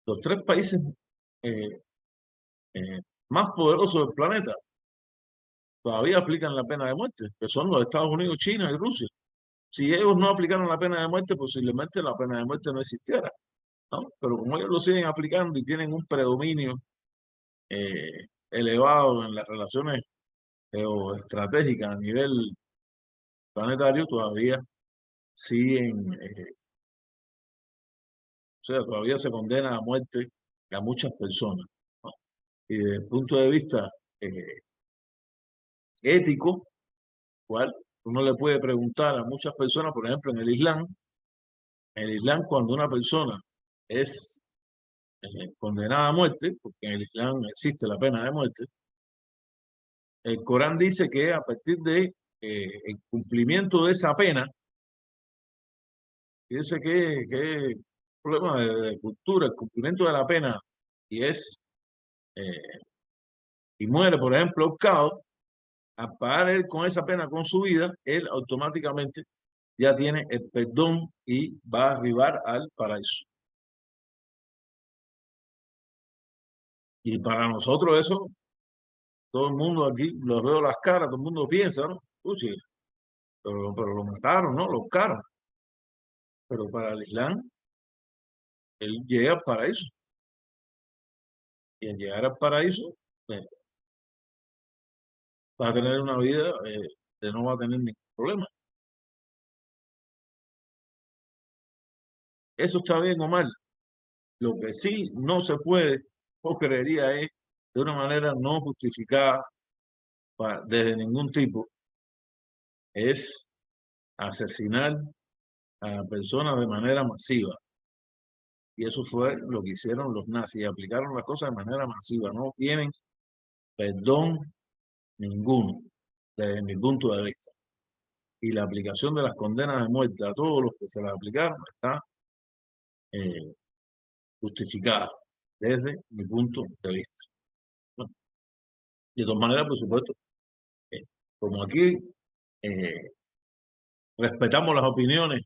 Speaker 1: los 3 países más poderosos del planeta todavía aplican la pena de muerte, que son los Estados Unidos, China y Rusia. Si ellos no aplicaron la pena de muerte, posiblemente la pena de muerte no existiera, ¿no? Pero como ellos lo siguen aplicando y tienen un predominio elevado en las relaciones geoestratégicas a nivel planetario, todavía siguen, o sea, todavía se condena a muerte a muchas personas, ¿no? Y desde el punto de vista ético, cual uno le puede preguntar a muchas personas, por ejemplo, en el Islam, cuando una persona es condenada a muerte, porque en el Islam existe la pena de muerte, el Corán dice que a partir de el cumplimiento de esa pena, dice que problema de cultura, el cumplimiento de la pena, y muere, por ejemplo, ahorcado, al pagar él con esa pena con su vida, él automáticamente ya tiene el perdón y va a arribar al paraíso. Y para nosotros eso, todo el mundo aquí, los veo las caras, todo el mundo piensa, ¿no? Uy, pero lo mataron, ¿no? Lo buscaron. Pero para el Islam, él llega al paraíso. Y al llegar al paraíso, va a tener una vida que no va a tener ningún problema. ¿Eso está bien o mal? Lo que sí no se puede, o creería, es de una manera no justificada desde ningún tipo, es asesinar a personas de manera masiva. Y eso fue lo que hicieron los nazis, aplicaron las cosas de manera masiva, no tienen perdón ninguno, desde mi punto de vista. Y la aplicación de las condenas de muerte a todos los que se las aplicaron está justificada, desde mi punto de vista. Bueno, de todas maneras, por supuesto, como aquí respetamos las opiniones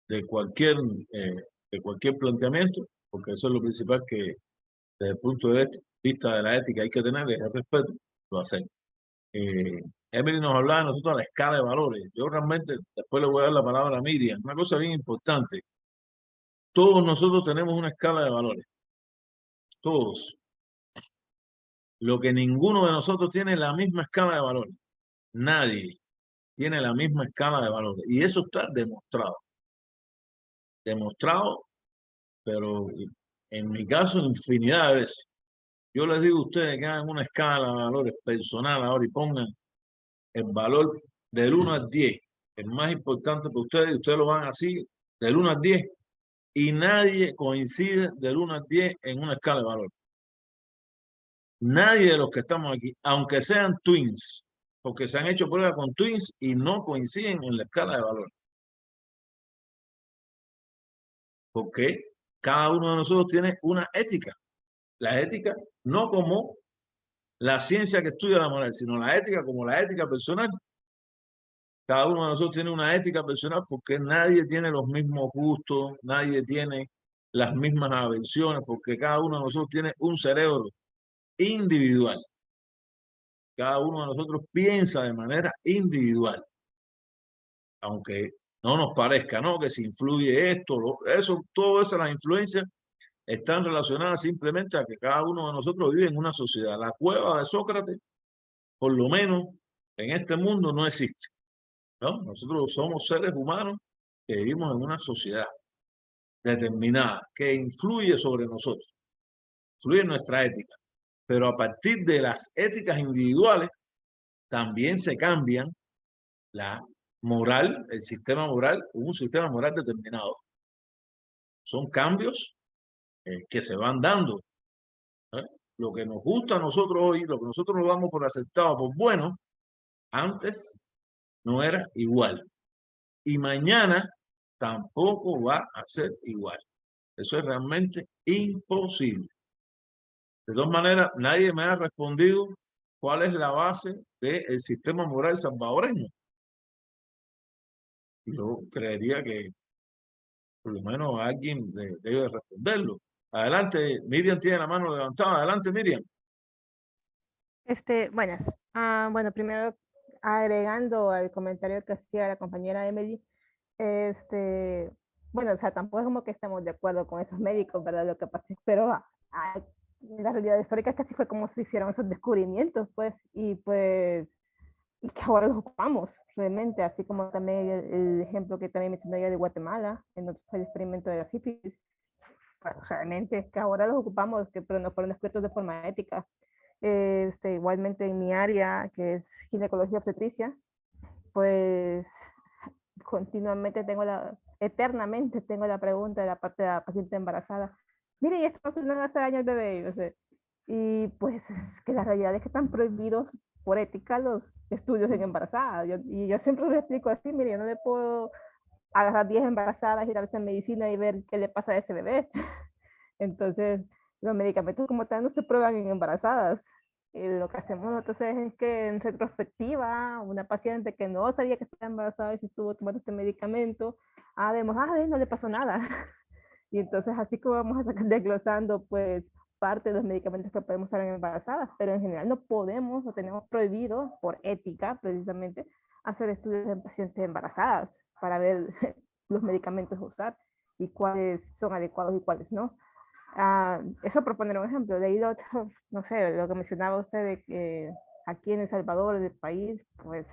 Speaker 1: de cualquier planteamiento, porque eso es lo principal que desde el punto de vista de la ética hay que tener, es el respeto, lo hacemos. Emily nos hablaba de nosotros de la escala de valores. Yo realmente, después le voy a dar la palabra a Miriam, una cosa bien importante. Todos nosotros tenemos una escala de valores. Todos. Lo que ninguno de nosotros tiene es la misma escala de valores. Nadie tiene la misma escala de valores. Y eso está demostrado. Demostrado, pero en mi caso, infinidad de veces. Yo les digo a ustedes que hagan una escala de valores personal ahora y pongan el valor del 1 al 10, el más importante para ustedes, y ustedes lo van así, del 1 al 10, y nadie coincide del 1 al 10 en una escala de valor. Nadie de los que estamos aquí, aunque sean twins, porque se han hecho pruebas con twins y no coinciden en la escala de valor. Porque cada uno de nosotros tiene una ética. La ética no como la ciencia que estudia la moral, sino la ética como la ética personal. Cada uno de nosotros tiene una ética personal porque nadie tiene los mismos gustos, nadie tiene las mismas aversiones, porque cada uno de nosotros tiene un cerebro individual. Cada uno de nosotros piensa de manera individual. Aunque no nos parezca, ¿no? Que si influye esto, eso, todas esas influencias están relacionadas simplemente a que cada uno de nosotros vive en una sociedad. La cueva de Sócrates, por lo menos en este mundo, no existe, ¿no? Nosotros somos seres humanos que vivimos en una sociedad determinada que influye sobre nosotros, influye en nuestra ética. Pero a partir de las éticas individuales también se cambian la moral, el sistema moral, un sistema moral determinado. Son cambios que se van dando. Lo que nos gusta a nosotros hoy, lo que nosotros nos damos por aceptado, por bueno, antes no era igual. Y mañana tampoco va a ser igual. Eso es realmente imposible. De todas maneras, nadie me ha respondido cuál es la base del sistema moral salvadoreño. Yo creería que por lo menos alguien debe responderlo. Adelante, Miriam tiene la mano levantada. Adelante, Miriam.
Speaker 4: Buenas. Bueno, primero agregando al comentario que hacía la compañera Emily, bueno, o sea, tampoco es como que estemos de acuerdo con esos médicos, ¿verdad? Lo que pasa, pero la realidad histórica es que así fue como se hicieron esos descubrimientos, pues, y que ahora los ocupamos realmente, así como también el ejemplo que también mencionó ella de Guatemala, en donde fue el experimento de la sífilis, pues realmente es que ahora los ocupamos, pero no fueron descubiertos de forma ética. Igualmente en mi área, que es ginecología obstetricia, pues continuamente eternamente tengo la pregunta de la parte de la paciente embarazada, mire, ¿y esto no le hace daño al bebé? O sea, y pues es que la realidad es que están prohibidos por ética los estudios en embarazadas. Y yo siempre les explico así, mire, yo no le puedo agarrar 10 embarazadas, ir a la medicina y ver qué le pasa a ese bebé. Entonces, los medicamentos como tal no se prueban en embarazadas. Lo que hacemos entonces es que en retrospectiva, una paciente que no sabía que estaba embarazada y se estuvo tomando este medicamento, vemos, no le pasó nada. Y entonces así como vamos a sacar desglosando pues parte de los medicamentos que podemos usar en embarazadas, pero en general no podemos o tenemos prohibido por ética precisamente hacer estudios en pacientes embarazadas para ver los medicamentos a usar y cuáles son adecuados y cuáles no. Eso por poner un ejemplo. De ahí lo otro, no sé, lo que mencionaba usted de que aquí en El Salvador, el país, pues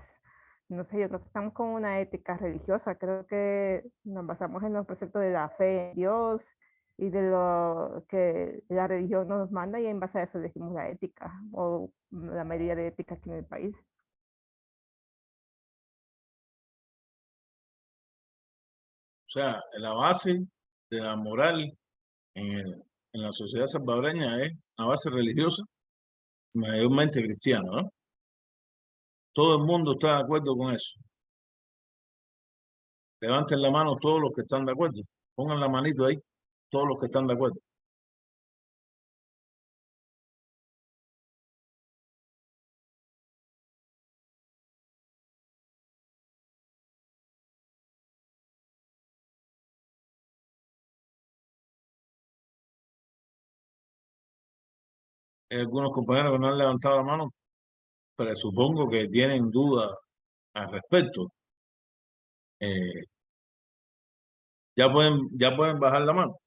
Speaker 4: no sé, yo creo que estamos con una ética religiosa. Creo que nos basamos en los preceptos de la fe en Dios y de lo que la religión nos manda, y en base a eso elegimos la ética o la mayoría de ética aquí en el país.
Speaker 1: O sea, la base de la moral en la sociedad salvadoreña es una base religiosa, mayormente cristiana, ¿no? Todo el mundo está de acuerdo con eso. Levanten la mano todos los que están de acuerdo. Pongan la manito ahí, todos los que están de acuerdo. Hay algunos compañeros que no han levantado la mano, pero supongo que tienen dudas al respecto. Ya pueden bajar la mano.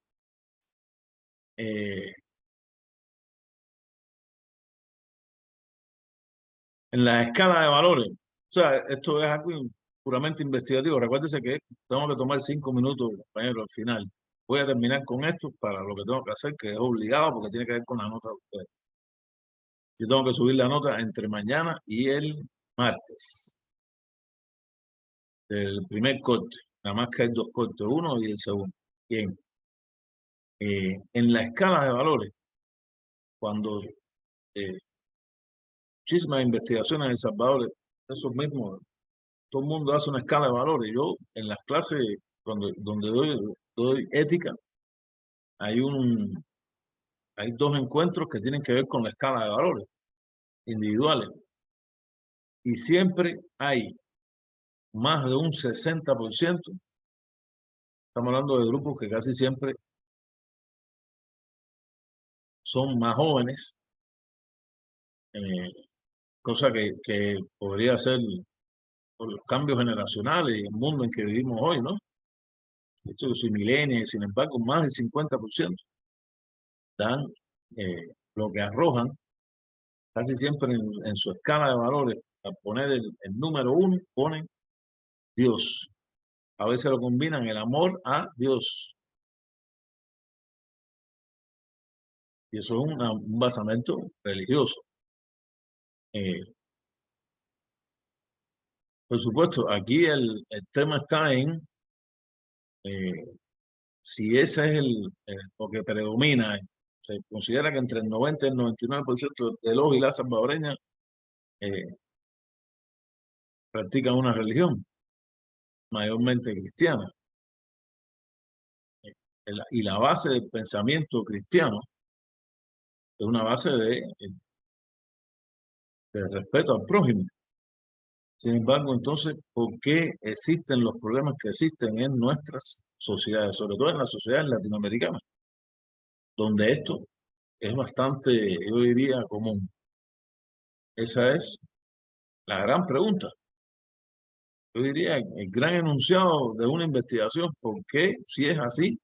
Speaker 1: En la escala de valores, o sea, esto es algo puramente investigativo. Recuérdese que tengo que tomar 5 minutos, compañero, al final. Voy a terminar con esto para lo que tengo que hacer, que es obligado porque tiene que ver con la nota de ustedes. Yo tengo que subir la nota entre mañana y el martes. del primer corte, nada más que hay dos cortes, uno y el segundo. Bien. En la escala de valores, cuando muchísimas investigaciones en El Salvador, eso mismo, todo el mundo hace una escala de valores. Yo en las clases donde doy ética, hay dos encuentros que tienen que ver con la escala de valores individuales. Y siempre hay más de un 60%. Estamos hablando de grupos que casi siempre son más jóvenes, cosa que podría ser por los cambios generacionales y el mundo en que vivimos hoy, ¿no? Yo soy millennial, sin embargo, más del 50% dan lo que arrojan casi siempre en su escala de valores. Al poner el número 1, ponen Dios. A veces lo combinan el amor a Dios. Y eso es un basamento religioso. Por supuesto, aquí el tema está en si ese es lo que predomina. Se considera que entre el 90 y el 99% de los y las salvadoreñas practican una religión, mayormente cristiana. Y la base del pensamiento cristiano es una base de respeto al prójimo. Sin embargo, entonces, ¿por qué existen los problemas que existen en nuestras sociedades, sobre todo en las sociedades latinoamericanas, donde esto es bastante, yo diría, común? Esa es la gran pregunta. Yo diría el gran enunciado de una investigación. ¿Por qué, si es así?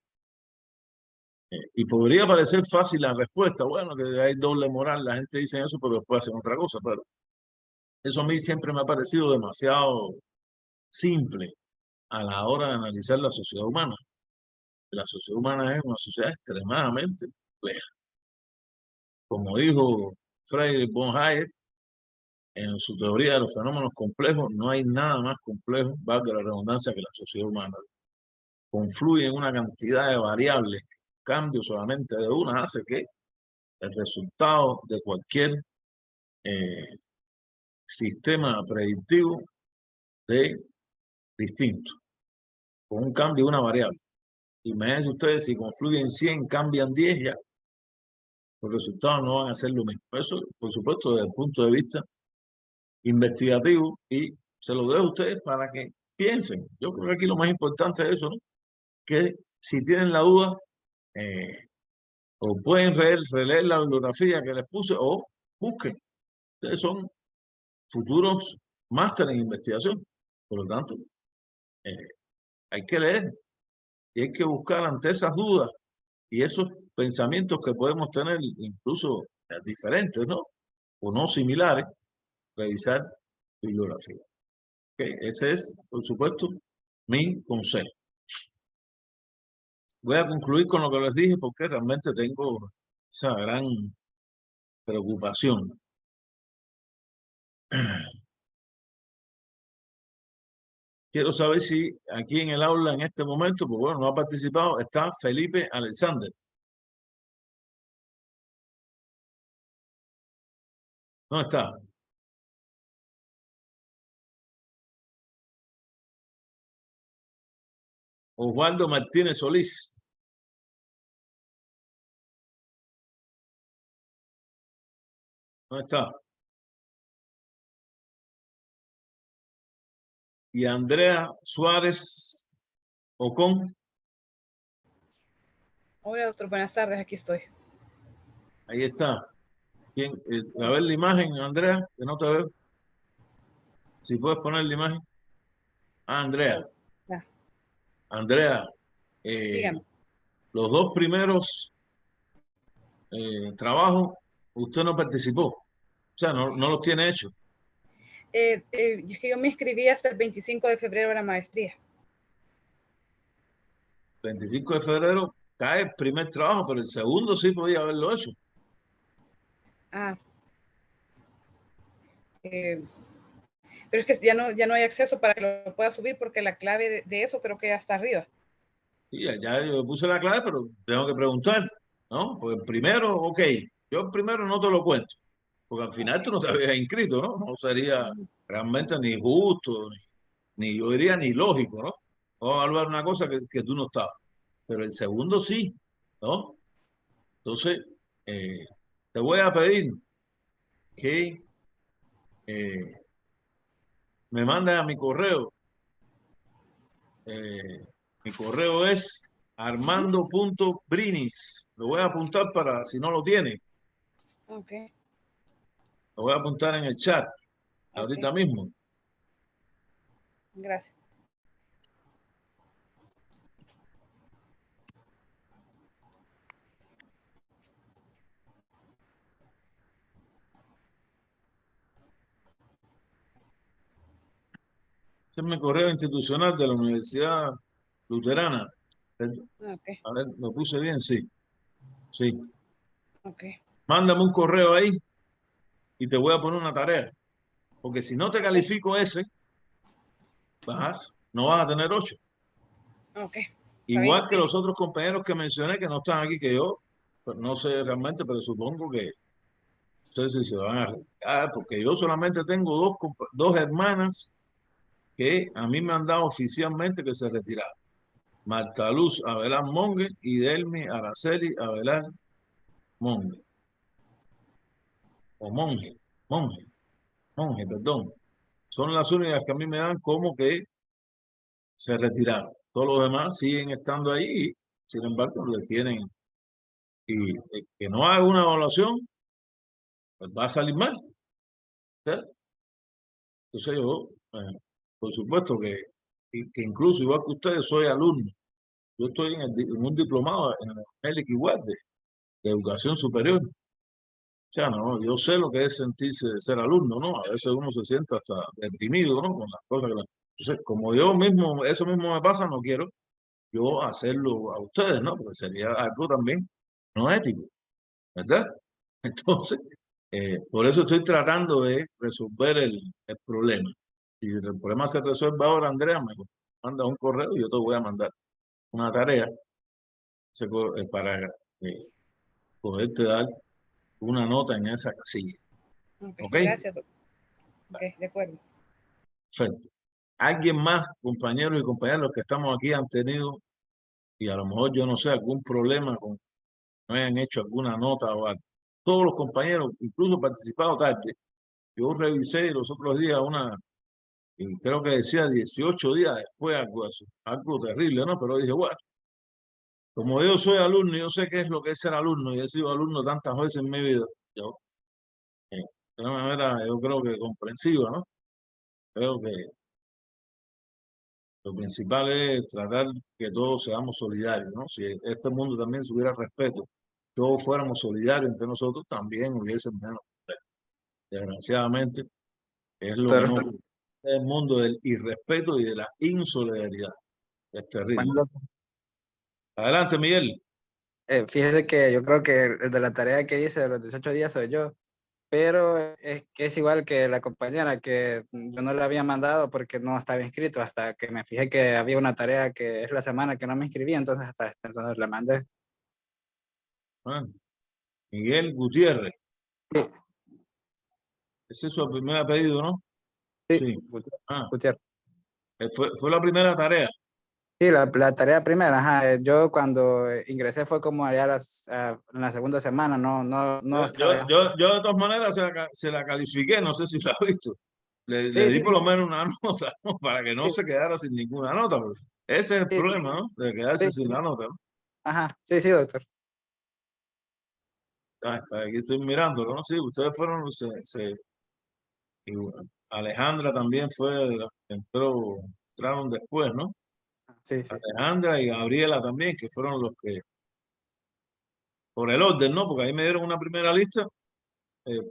Speaker 1: Y podría parecer fácil la respuesta. Bueno, que hay doble moral. La gente dice eso, pero después hacen otra cosa. Pero eso a mí siempre me ha parecido demasiado simple a la hora de analizar la sociedad humana. La sociedad humana es una sociedad extremadamente compleja. Como dijo Friedrich von Hayek en su teoría de los fenómenos complejos, no hay nada más complejo, valga la redundancia, que la sociedad humana. Confluye en una cantidad de variables. Cambio solamente de una hace que el resultado de cualquier sistema predictivo de distinto, con un cambio de una variable. Imagínense ustedes, si confluyen 100, cambian 10, ya los resultados no van a ser lo mismo. Eso, por supuesto, desde el punto de vista investigativo, y se lo dejo a ustedes para que piensen. Yo creo que aquí lo más importante es eso, ¿no? Que si tienen la duda, o pueden releer la bibliografía que les puse, o busquen. Ustedes son futuros másteres en investigación. Por lo tanto, hay que leer y hay que buscar ante esas dudas y esos pensamientos que podemos tener, incluso diferentes, ¿no? O no similares, revisar bibliografía. Okay. Ese es, por supuesto, mi consejo. Voy a concluir con lo que les dije porque realmente tengo esa gran preocupación. Quiero saber si aquí en el aula en este momento, pues bueno, no ha participado, está Felipe Alexander. No está. Osvaldo Martínez Solís. No está. Y Andrea Suárez Ocon.
Speaker 12: Hola, doctor. Buenas tardes. Aquí estoy.
Speaker 1: Ahí está. Bien, a ver la imagen, Andrea, que no te veo. Si puedes poner la imagen. Ah, Andrea.
Speaker 12: Ya.
Speaker 1: Andrea,
Speaker 12: Dígame.
Speaker 1: los dos primeros trabajos, usted no participó. O sea, no los tiene hechos.
Speaker 12: Yo me inscribí hasta el 25 de febrero a la maestría.
Speaker 1: 25 de febrero cae el primer trabajo, pero el segundo sí podía haberlo hecho.
Speaker 12: Ah. Pero es que ya no hay acceso para que lo pueda subir porque la clave de eso creo que ya está arriba.
Speaker 1: Sí, ya yo puse la clave, pero tengo que preguntar, ¿no? Pues primero, ok, yo primero no te lo cuento, porque al final tú no te habías inscrito, ¿no? No sería realmente ni justo, ni yo diría ni lógico, ¿no? Vamos a evaluar una cosa que tú no estabas. Pero el segundo sí, ¿no? Entonces, te voy a pedir que me mandes a mi correo. Mi correo es armando.brinis. Lo voy a apuntar para si no lo tiene.
Speaker 12: Ok.
Speaker 1: Lo voy a apuntar en el chat ahorita mismo.
Speaker 12: Gracias.
Speaker 1: Este es mi correo institucional de la Universidad Luterana.
Speaker 12: Okay.
Speaker 1: A ver, ¿lo puse bien? Sí. Sí.
Speaker 12: Okay.
Speaker 1: Mándame un correo ahí y te voy a poner una tarea. Porque si no te califico ese, no vas a tener 8.
Speaker 12: Okay.
Speaker 1: Igual que los otros compañeros que mencioné que no están aquí, que yo pues, no sé realmente, pero supongo que no sé si se van a retirar, porque yo solamente tengo dos hermanas que a mí me han dado oficialmente que se retiraron. Marta Luz Abelán Monge y Delmi Araceli Abelán Monge. O Monge, perdón. Son las únicas que a mí me dan como que se retiraron. Todos los demás siguen estando ahí y, sin embargo, le tienen. Y que no haga una evaluación, pues va a salir mal. ¿Sí? Entonces yo, por supuesto que incluso igual que ustedes, soy alumno. Yo estoy en un diplomado en el igual de educación superior. O sea, no, yo sé lo que es sentirse de ser alumno, ¿no? A veces uno se siente hasta deprimido, ¿no? Con las cosas que... Entonces, como yo mismo, eso mismo me pasa, no quiero yo hacerlo a ustedes, ¿no? Porque sería algo también no ético, ¿verdad? Entonces, por eso estoy tratando de resolver el problema. Si el problema se resuelve ahora, Andrea, me manda un correo y yo te voy a mandar una tarea para poderte dar una nota en esa casilla.
Speaker 12: Okay.
Speaker 1: ¿Ok?
Speaker 12: Gracias, doctor. Ok, de acuerdo.
Speaker 1: Perfecto. ¿Alguien más, compañeros y compañeras, que estamos aquí han tenido, y a lo mejor yo no sé, algún problema con no hayan hecho alguna nota o algo? Todos los compañeros, incluso participado tarde. Yo revisé los otros días y creo que decía 18 días después, algo terrible, ¿no? Pero dije, bueno, como yo soy alumno, yo sé qué es lo que es ser alumno y he sido alumno tantas veces en mi vida. Yo, de una manera, yo creo que comprensiva, ¿no? Creo que lo principal es tratar que todos seamos solidarios, ¿no? Si este mundo también tuviera respeto, todos fuéramos solidarios entre nosotros, también hubiese menos. Desgraciadamente, es lo que no ocurre. Es el mundo del irrespeto y de la insolidaridad. Es terrible. Adelante, Miguel.
Speaker 13: Fíjese que yo creo que el de la tarea que hice de los 18 días soy yo, pero es igual que la compañera, que yo no la había mandado porque no estaba inscrito, hasta que me fijé que había una tarea que es la semana que no me inscribí, entonces hasta entonces la mandé.
Speaker 1: Miguel Gutiérrez.
Speaker 13: Sí.
Speaker 1: Ese es su primer apellido, ¿no?
Speaker 13: Sí. Gutiérrez.
Speaker 1: Fue la primera tarea.
Speaker 13: Sí, la tarea primera, ajá. Yo cuando ingresé fue como allá en la segunda semana, no estaba...
Speaker 1: Yo de todas maneras se la califiqué, no sé si la ha visto. Le di por lo menos una nota, ¿no? Para que no se quedara sin ninguna nota. Ese es el problema, ¿no? De quedarse sin la nota, ¿no?
Speaker 13: Ajá, sí, doctor.
Speaker 1: Aquí estoy mirándolo, ¿no? Sí, ustedes fueron, y Alejandra también fue de las que entraron después, ¿no?
Speaker 13: Sí.
Speaker 1: Alejandra y Gabriela también, que fueron los que, por el orden, ¿no? Porque ahí me dieron una primera lista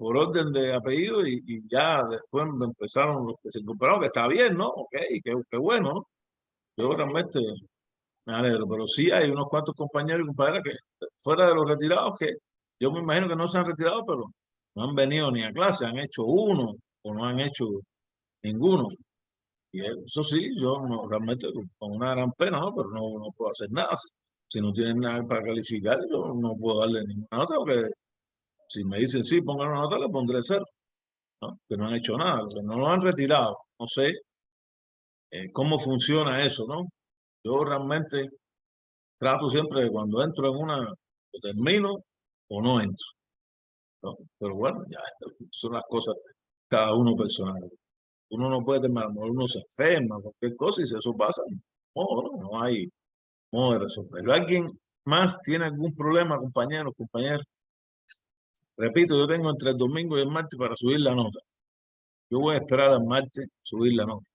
Speaker 1: por orden de apellido y ya después empezaron los que se incorporaron, que está bien, ¿no? Ok, qué bueno, ¿no? Yo realmente me alegro, pero sí hay unos cuantos compañeros y compañeras que fuera de los retirados, que yo me imagino que no se han retirado, pero no han venido ni a clase, han hecho uno o no han hecho ninguno. Y eso sí, yo no, realmente con una gran pena, ¿no? Pero no puedo hacer nada. Si no tienen nada para calificar, yo no puedo darle ninguna nota, porque si me dicen sí, pongan una nota, le pondré 0, ¿no? Que no han hecho nada, que no lo han retirado. No sé cómo funciona eso, ¿no? Yo realmente trato siempre de cuando entro en una, o termino o no entro, ¿no? Pero bueno, ya son las cosas cada uno personal. Uno no puede terminar, uno se enferma, cualquier cosa, y si eso pasa, no hay modo de resolverlo. ¿Alguien más tiene algún problema, compañeros, compañeras? Repito, yo tengo entre el domingo y el martes para subir la nota. Yo voy a esperar al martes subir la nota.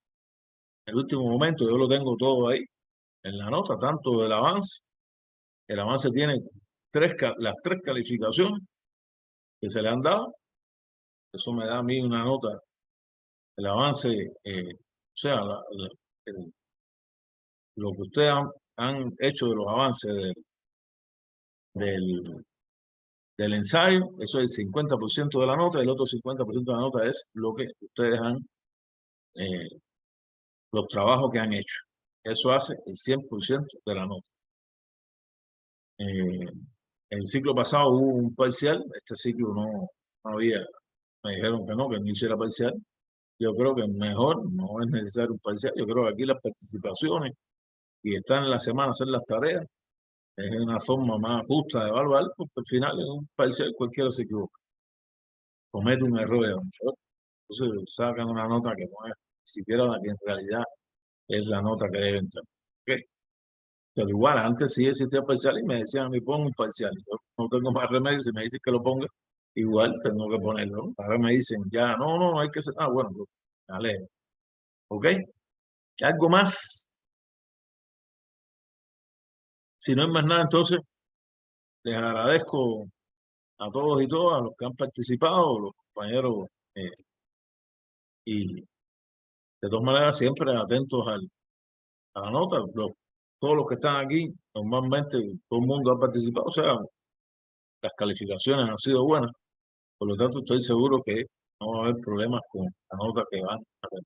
Speaker 1: En el último momento yo lo tengo todo ahí, en la nota, tanto del avance. El avance tiene las 3 calificaciones que se le han dado. Eso me da a mí una nota. El avance, o sea, lo que ustedes han hecho de los avances del ensayo, eso es el 50% de la nota, y el otro 50% de la nota es lo que ustedes han, los trabajos que han hecho. Eso hace el 100% de la nota. El ciclo pasado hubo un parcial, este ciclo no había, me dijeron que no hiciera parcial. Yo creo que mejor, no es necesario un parcial. Yo creo que aquí las participaciones y estar en la semana hacer las tareas es una forma más justa de evaluar, porque al final en un parcial cualquiera se equivoca, comete un error, entonces sacan una nota que no es ni siquiera la que en realidad es la nota que deben tener. ¿Okay? Pero igual, antes sí existía parcial y me decían a mí pon un parcial. Yo no tengo más remedio, si me dicen que lo ponga, igual tengo que ponerlo, ¿no? Ahora me dicen ya, no hay que hacer, bueno, pues, dale. ¿Ok? ¿Algo más? Si no hay más nada, entonces les agradezco a todos y todas los que han participado, los compañeros, y de todas maneras siempre atentos a la nota. Todos los que están aquí, normalmente todo el mundo ha participado, o sea, las calificaciones han sido buenas, por lo tanto estoy seguro que no va a haber problemas con la nota que van a tener.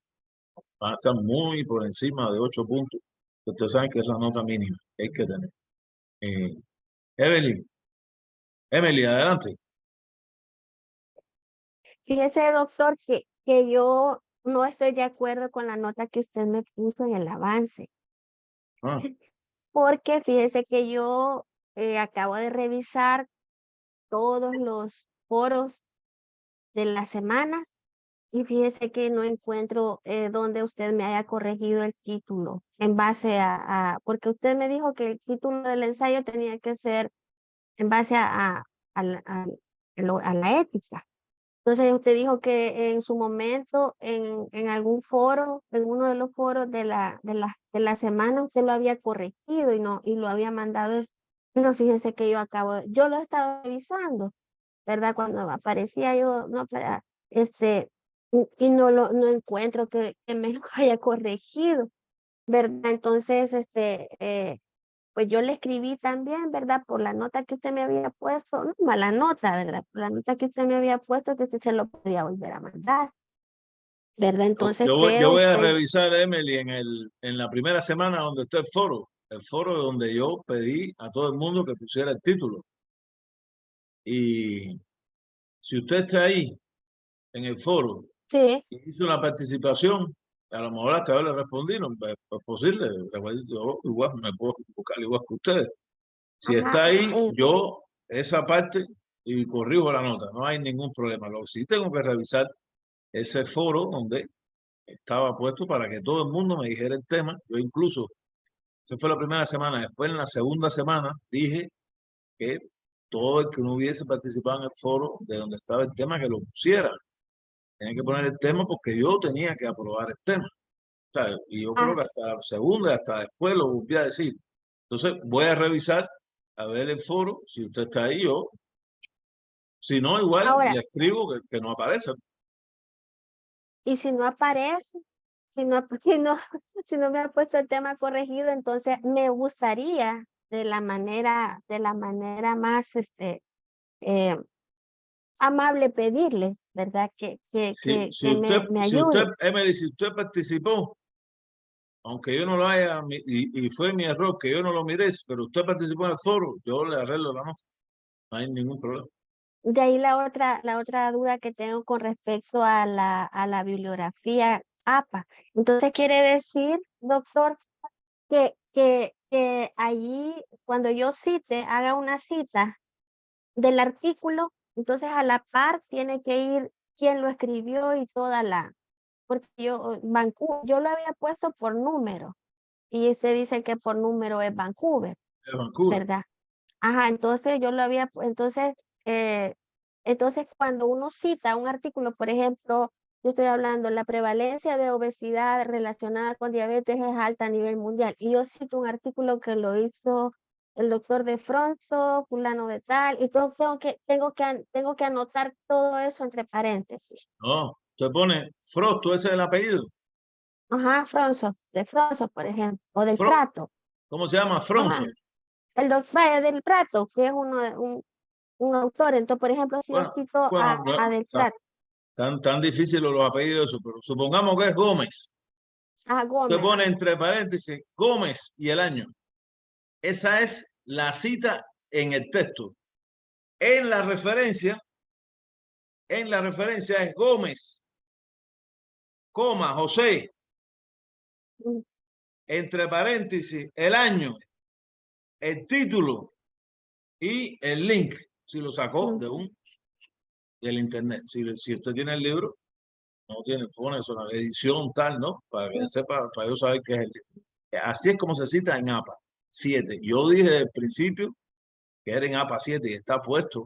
Speaker 1: Van a estar muy por encima de 8 puntos, que ustedes saben que es la nota mínima que hay que tener. Emily, adelante.
Speaker 11: Fíjese, doctor, que yo no estoy de acuerdo con la nota que usted me puso en el avance.
Speaker 1: Ah,
Speaker 11: Porque fíjese que yo acabo de revisar todos los foros de las semanas y fíjese que no encuentro donde usted me haya corregido el título en base porque usted me dijo que el título del ensayo tenía que ser en base a la ética. Entonces usted dijo que en su momento, en algún foro, en uno de los foros de la semana, usted lo había corregido y lo había mandado. Pero fíjese que yo lo he estado revisando, ¿verdad? Cuando aparecía yo, no, y no encuentro que me lo haya corregido, ¿verdad? Entonces, pues yo le escribí también, ¿verdad? Por la nota que usted me había puesto, no mala nota, ¿verdad? Por la nota que usted me había puesto, que usted se lo podía volver a mandar, ¿verdad? Entonces,
Speaker 1: yo
Speaker 11: pero
Speaker 1: voy a
Speaker 11: usted,
Speaker 1: revisar, Emily, en la primera semana donde está el foro donde yo pedí a todo el mundo que pusiera el título. Y si usted está ahí, en el foro,
Speaker 11: sí,
Speaker 1: y hizo una participación, a lo mejor hasta ahora le respondí, no es posible, yo igual me puedo buscar igual que ustedes. Si
Speaker 11: ajá,
Speaker 1: está ahí, yo esa parte y corrijo la nota, no hay ningún problema. Lo que sí tengo que revisar ese foro donde estaba puesto para que todo el mundo me dijera el tema. Yo incluso, esa fue la primera semana, después en la segunda semana dije que todo el que no hubiese participado en el foro de donde estaba el tema, que lo pusiera. Tenía que poner el tema porque yo tenía que aprobar el tema. O sea, y yo creo que hasta la segunda, hasta después lo volví a decir. Entonces voy a revisar, a ver el foro, si usted está ahí, yo. Si no, igual
Speaker 11: ahora,
Speaker 1: le escribo que no aparece.
Speaker 11: y si no aparece, si no, si no me ha puesto el tema corregido, entonces me gustaría de la manera más, amable pedirle ¿verdad? Que
Speaker 1: Si
Speaker 11: me
Speaker 1: usted,
Speaker 11: ayude.
Speaker 1: Emily, si usted participó, aunque yo no lo haya, y fue mi error que yo no lo miré, pero usted participó en el foro, yo le arreglo la nota. No hay ningún problema.
Speaker 11: De ahí la otra duda que tengo con respecto a la bibliografía APA. Entonces quiere decir, doctor, que allí cuando yo haga una cita del artículo, entonces a la par tiene que ir quién lo escribió y porque yo lo había puesto por número y usted dice que por número es Vancouver,
Speaker 1: De Vancouver.
Speaker 11: ¿verdad? Ajá, entonces yo lo había, entonces cuando uno cita un artículo, por ejemplo, yo estoy hablando, la prevalencia de obesidad relacionada con diabetes es alta a nivel mundial, y yo cito un artículo que lo hizo el doctor de Fronso, fulano de tal, y tengo que anotar todo eso entre paréntesis.
Speaker 1: No, usted pone Frosto, ese es el apellido.
Speaker 11: Ajá, de Fronso, por ejemplo, o del
Speaker 1: Fro-
Speaker 11: Prato.
Speaker 1: ¿Cómo se llama? Fronso.
Speaker 11: Ajá. El doctor del Prato, que es un autor. Entonces, por ejemplo, si yo cito
Speaker 1: Bueno, no,
Speaker 11: a del Prato,
Speaker 1: tan difíciles los apellidos, eso, pero supongamos que es Gómez.
Speaker 11: a
Speaker 1: Usted
Speaker 11: Gómez.
Speaker 1: pone entre paréntesis Gómez y el año. Esa es la cita en el texto. En la referencia es Gómez, coma, José, entre paréntesis, el año, el título y el link, si lo sacó del internet. Si usted tiene el libro, no tiene, pone eso, la edición tal, ¿no? Para que sepa, para yo saber qué es el libro. Así es como se cita en APA 7. Yo dije desde el principio que era en APA 7 y está puesto.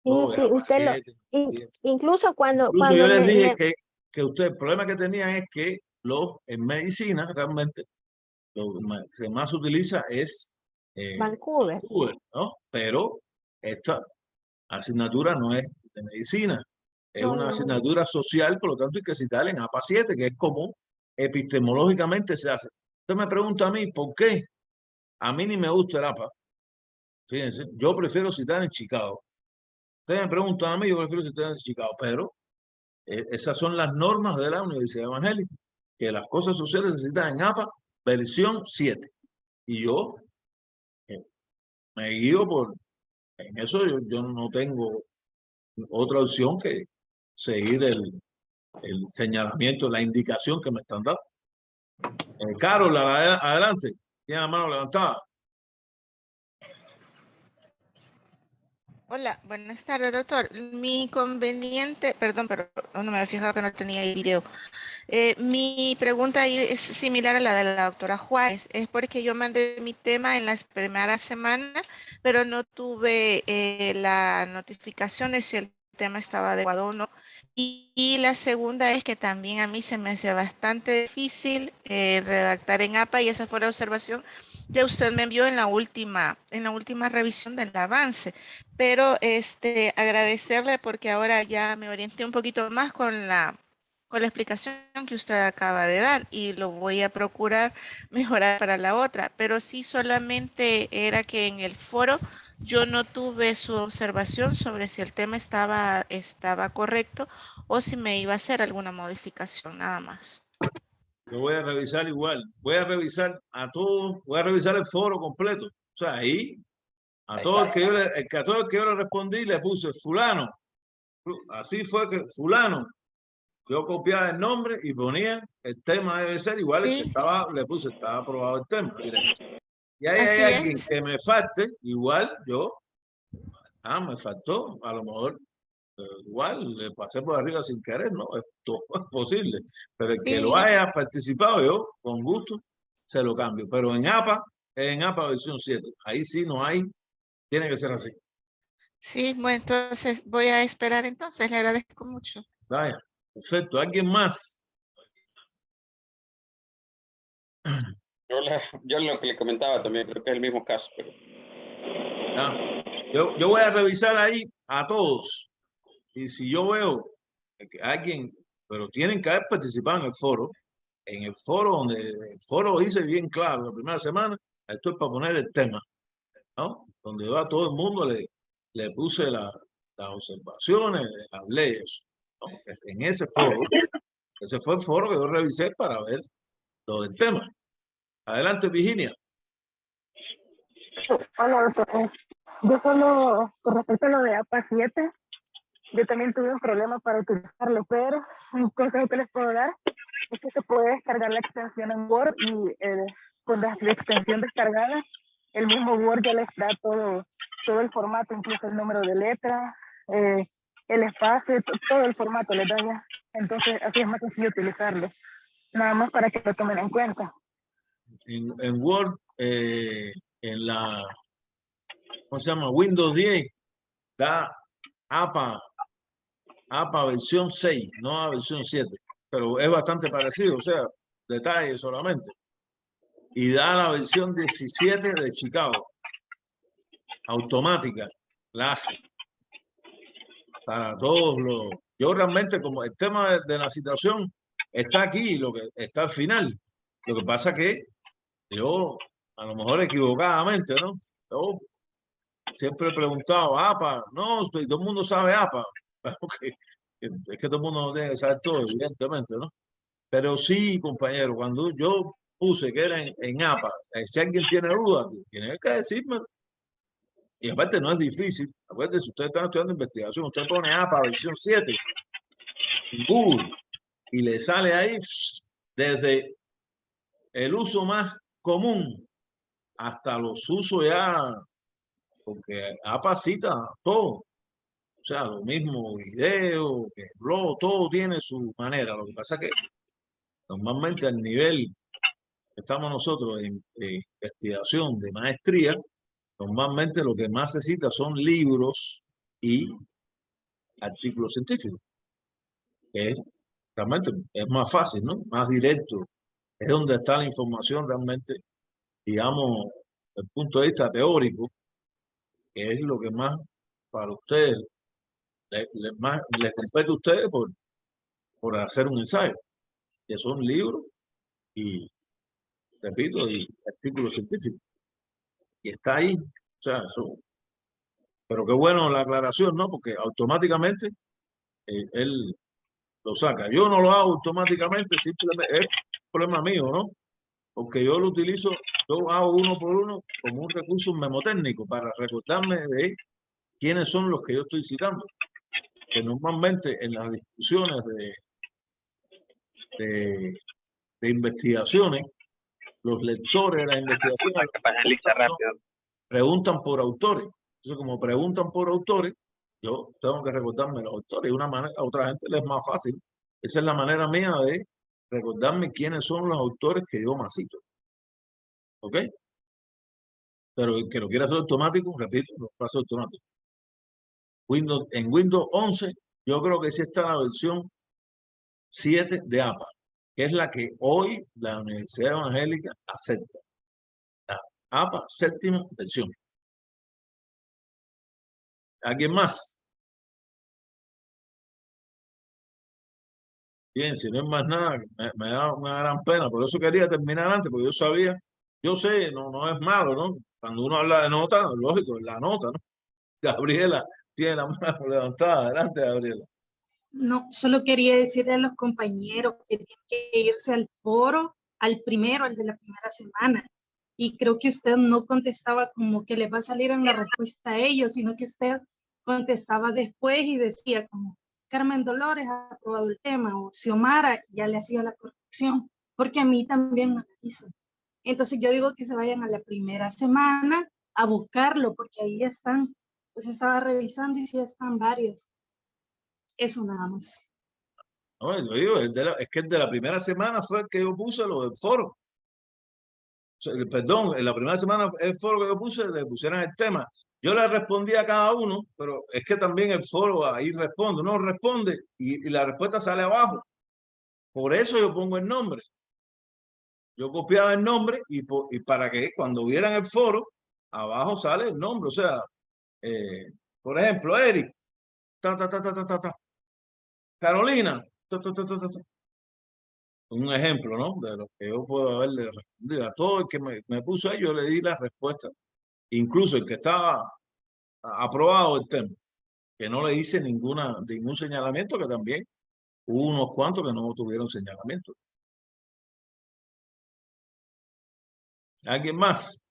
Speaker 11: Sí, sí, usted incluso cuando
Speaker 1: yo les dije que usted, el problema que tenían es que en medicina realmente lo que más se utiliza es
Speaker 11: Vancouver,
Speaker 1: ¿no? Pero esta asignatura no es de medicina, es una asignatura social, por lo tanto hay que citarla en APA 7, que es como epistemológicamente se hace. Usted me pregunta a mí, ¿por qué? A mí ni me gusta el APA. Fíjense, yo prefiero citar en Chicago. Ustedes me preguntan a mí, yo prefiero citar en Chicago, pero esas son las normas de la Universidad Evangélica, que las cosas sociales se citan en APA versión 7. Y yo me guío en eso, yo no tengo otra opción que seguir el señalamiento, la indicación que me están dando. Carol, adelante, tiene la mano levantada.
Speaker 14: Hola, buenas tardes, doctor. Mi inconveniente, perdón, pero no me había fijado que no tenía el video. Mi pregunta ahí es similar a la de la doctora Juárez. Es porque yo mandé mi tema en las primeras semanas, pero no tuve la notificación de si el tema estaba adecuado o no. Y la segunda es que también a mí se me hace bastante difícil redactar en APA, y esa fue la observación que usted me envió en la última revisión del avance. Pero agradecerle porque ahora ya me orienté un poquito más con la explicación que usted acaba de dar, y lo voy a procurar mejorar para la otra. Pero sí, solamente era que en el foro yo no tuve su observación sobre si el tema estaba correcto o si me iba a hacer alguna modificación, nada más.
Speaker 1: Yo voy a revisar igual, voy a revisar a todos, voy a revisar el foro completo. O sea, ahí, a todo el que yo le respondí, le puse fulano. Así fue que fulano. Yo copiaba el nombre y ponía el tema debe ser igual el que estaba, le puse, estaba aprobado el tema. Y hay alguien que me falte, igual yo, me faltó, a lo mejor igual le pasé por arriba sin querer, ¿no? Esto es posible. Pero el que lo haya participado, yo con gusto se lo cambio. Pero en APA versión 7, ahí sí no hay, tiene que ser así.
Speaker 14: Sí, bueno, entonces voy a esperar entonces, le agradezco mucho.
Speaker 1: Vaya, perfecto. ¿Alguien más?
Speaker 2: Yo lo que le comentaba también, creo que es el mismo caso. Pero...
Speaker 1: Yo voy a revisar ahí a todos. Y si yo veo que alguien, pero tienen que haber participado en el foro donde el foro dice bien claro, la primera semana, esto es para poner el tema, ¿no? Donde yo a todo el mundo le puse las observaciones, les hablé eso. ¿no? En ese foro, ese fue el foro que yo revisé para ver lo del tema. Adelante, Virginia.
Speaker 10: Hola, doctor. Yo solo, con respecto a lo de APA 7, yo también tuve un problema para utilizarlo, pero un consejo que les puedo dar es que se puede descargar la extensión en Word y con la extensión descargada, el mismo Word ya les da todo el formato, incluso el número de letra, el espacio, todo el formato les da ya. Entonces, así es más sencillo utilizarlo. Nada más para que lo tomen en cuenta.
Speaker 1: En Word, en la, ¿cómo se llama? Windows 10, da APA versión 6, no a versión 7, pero es bastante parecido, o sea, detalles solamente. Y da la versión 17 de Chicago, automática, la hace. Para todos los... Yo realmente, como el tema de la citación está aquí, lo que está al final. Lo que pasa que yo, a lo mejor equivocadamente, ¿no? Yo siempre he preguntado, APA, no, todo el mundo sabe APA. Okay. Es que todo el mundo no tiene que saber todo, evidentemente, ¿no? Pero sí, compañero, cuando yo puse que era en APA, si alguien tiene dudas, tiene que decirme. Y aparte no es difícil. Acuérdense, si ustedes están estudiando investigación, usted pone APA versión 7 en Google y le sale ahí desde el uso más común hasta los usos ya, porque APA cita todo. O sea, lo mismo video, que blog, todo tiene su manera. Lo que pasa es que normalmente al nivel que estamos nosotros en investigación de maestría, normalmente lo que más se cita son libros y artículos científicos. Realmente es más fácil, ¿no? Más directo. Es donde está la información realmente, digamos, desde el punto de vista teórico, que es lo que más para ustedes, les compete a ustedes por hacer un ensayo, que son libros y, repito, y artículos científicos. Y está ahí, o sea, eso. Pero qué bueno la aclaración, ¿no? Porque automáticamente él lo saca. Yo no lo hago automáticamente, simplemente es problema mío, ¿no? Porque yo lo utilizo, yo hago uno por uno como un recurso memotécnico para recordarme de quiénes son los que yo estoy citando. Que normalmente en las discusiones de investigaciones, los lectores de las investigaciones preguntan por autores. Entonces, como preguntan por autores, yo tengo que recordarme los autores. De una manera, a otra gente les es más fácil. Esa es la manera mía de recordarme quiénes son los autores que yo más cito. ¿Ok? Pero el que lo quiera hacer automático, repito, lo pasa automático. En Windows 11, yo creo que sí está la versión 7 de APA, que es la que hoy la Universidad Evangélica acepta. La APA, séptima versión. ¿Alguien más? Bien, si no es más nada, me da una gran pena. Por eso quería terminar antes, porque yo sé, no es malo, ¿no? Cuando uno habla de nota, lógico, es la nota, ¿no? Gabriela tiene la mano levantada. Adelante, Gabriela.
Speaker 9: No, solo quería decirle a los compañeros que tienen que irse al foro, al primero, al de la primera semana. Y creo que usted no contestaba como que le va a salir en la respuesta a ellos, sino que usted contestaba después y decía como Carmen Dolores ha aprobado el tema o Xiomara ya le hacía la corrección, porque a mí también me lo hizo. Entonces yo digo que se vayan a la primera semana a buscarlo, porque ahí están, pues estaba revisando y sí están varios. Eso nada más.
Speaker 1: No, yo digo, es que el de la primera semana fue el que yo puse lo del foro. O sea, perdón, en la primera semana el foro que yo puse, le pusieran el tema. Yo le respondí a cada uno, pero es que también el foro ahí responde. Uno responde y la respuesta sale abajo. Por eso yo pongo el nombre. Yo copiaba el nombre y para que cuando vieran el foro, abajo sale el nombre. O sea, por ejemplo, Eric, Carolina, un ejemplo, ¿no? De lo que yo puedo haberle respondido. A todo el que me puso ahí, yo le di la respuesta. Incluso el que estaba aprobado el tema. que no le hice ningún señalamiento, que también hubo unos cuantos que no tuvieron señalamiento. ¿Alguien más?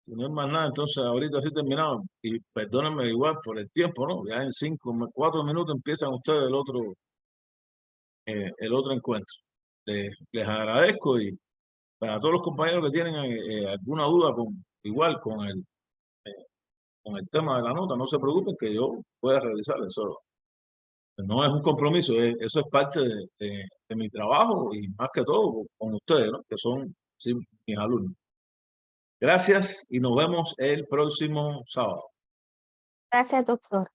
Speaker 1: Si no hay más nada, entonces ahorita sí terminamos. Y perdónenme igual por el tiempo, ¿no? Ya en 4 minutos empiezan ustedes el otro encuentro. Les agradezco, y para todos los compañeros que tienen alguna duda igual con el tema de la nota, no se preocupen, que yo voy a revisar eso. No es un compromiso, eso es parte de mi trabajo, y más que todo con ustedes, ¿no? Que son sí, mis alumnos. Gracias y nos vemos el próximo sábado.
Speaker 11: Gracias, doctor.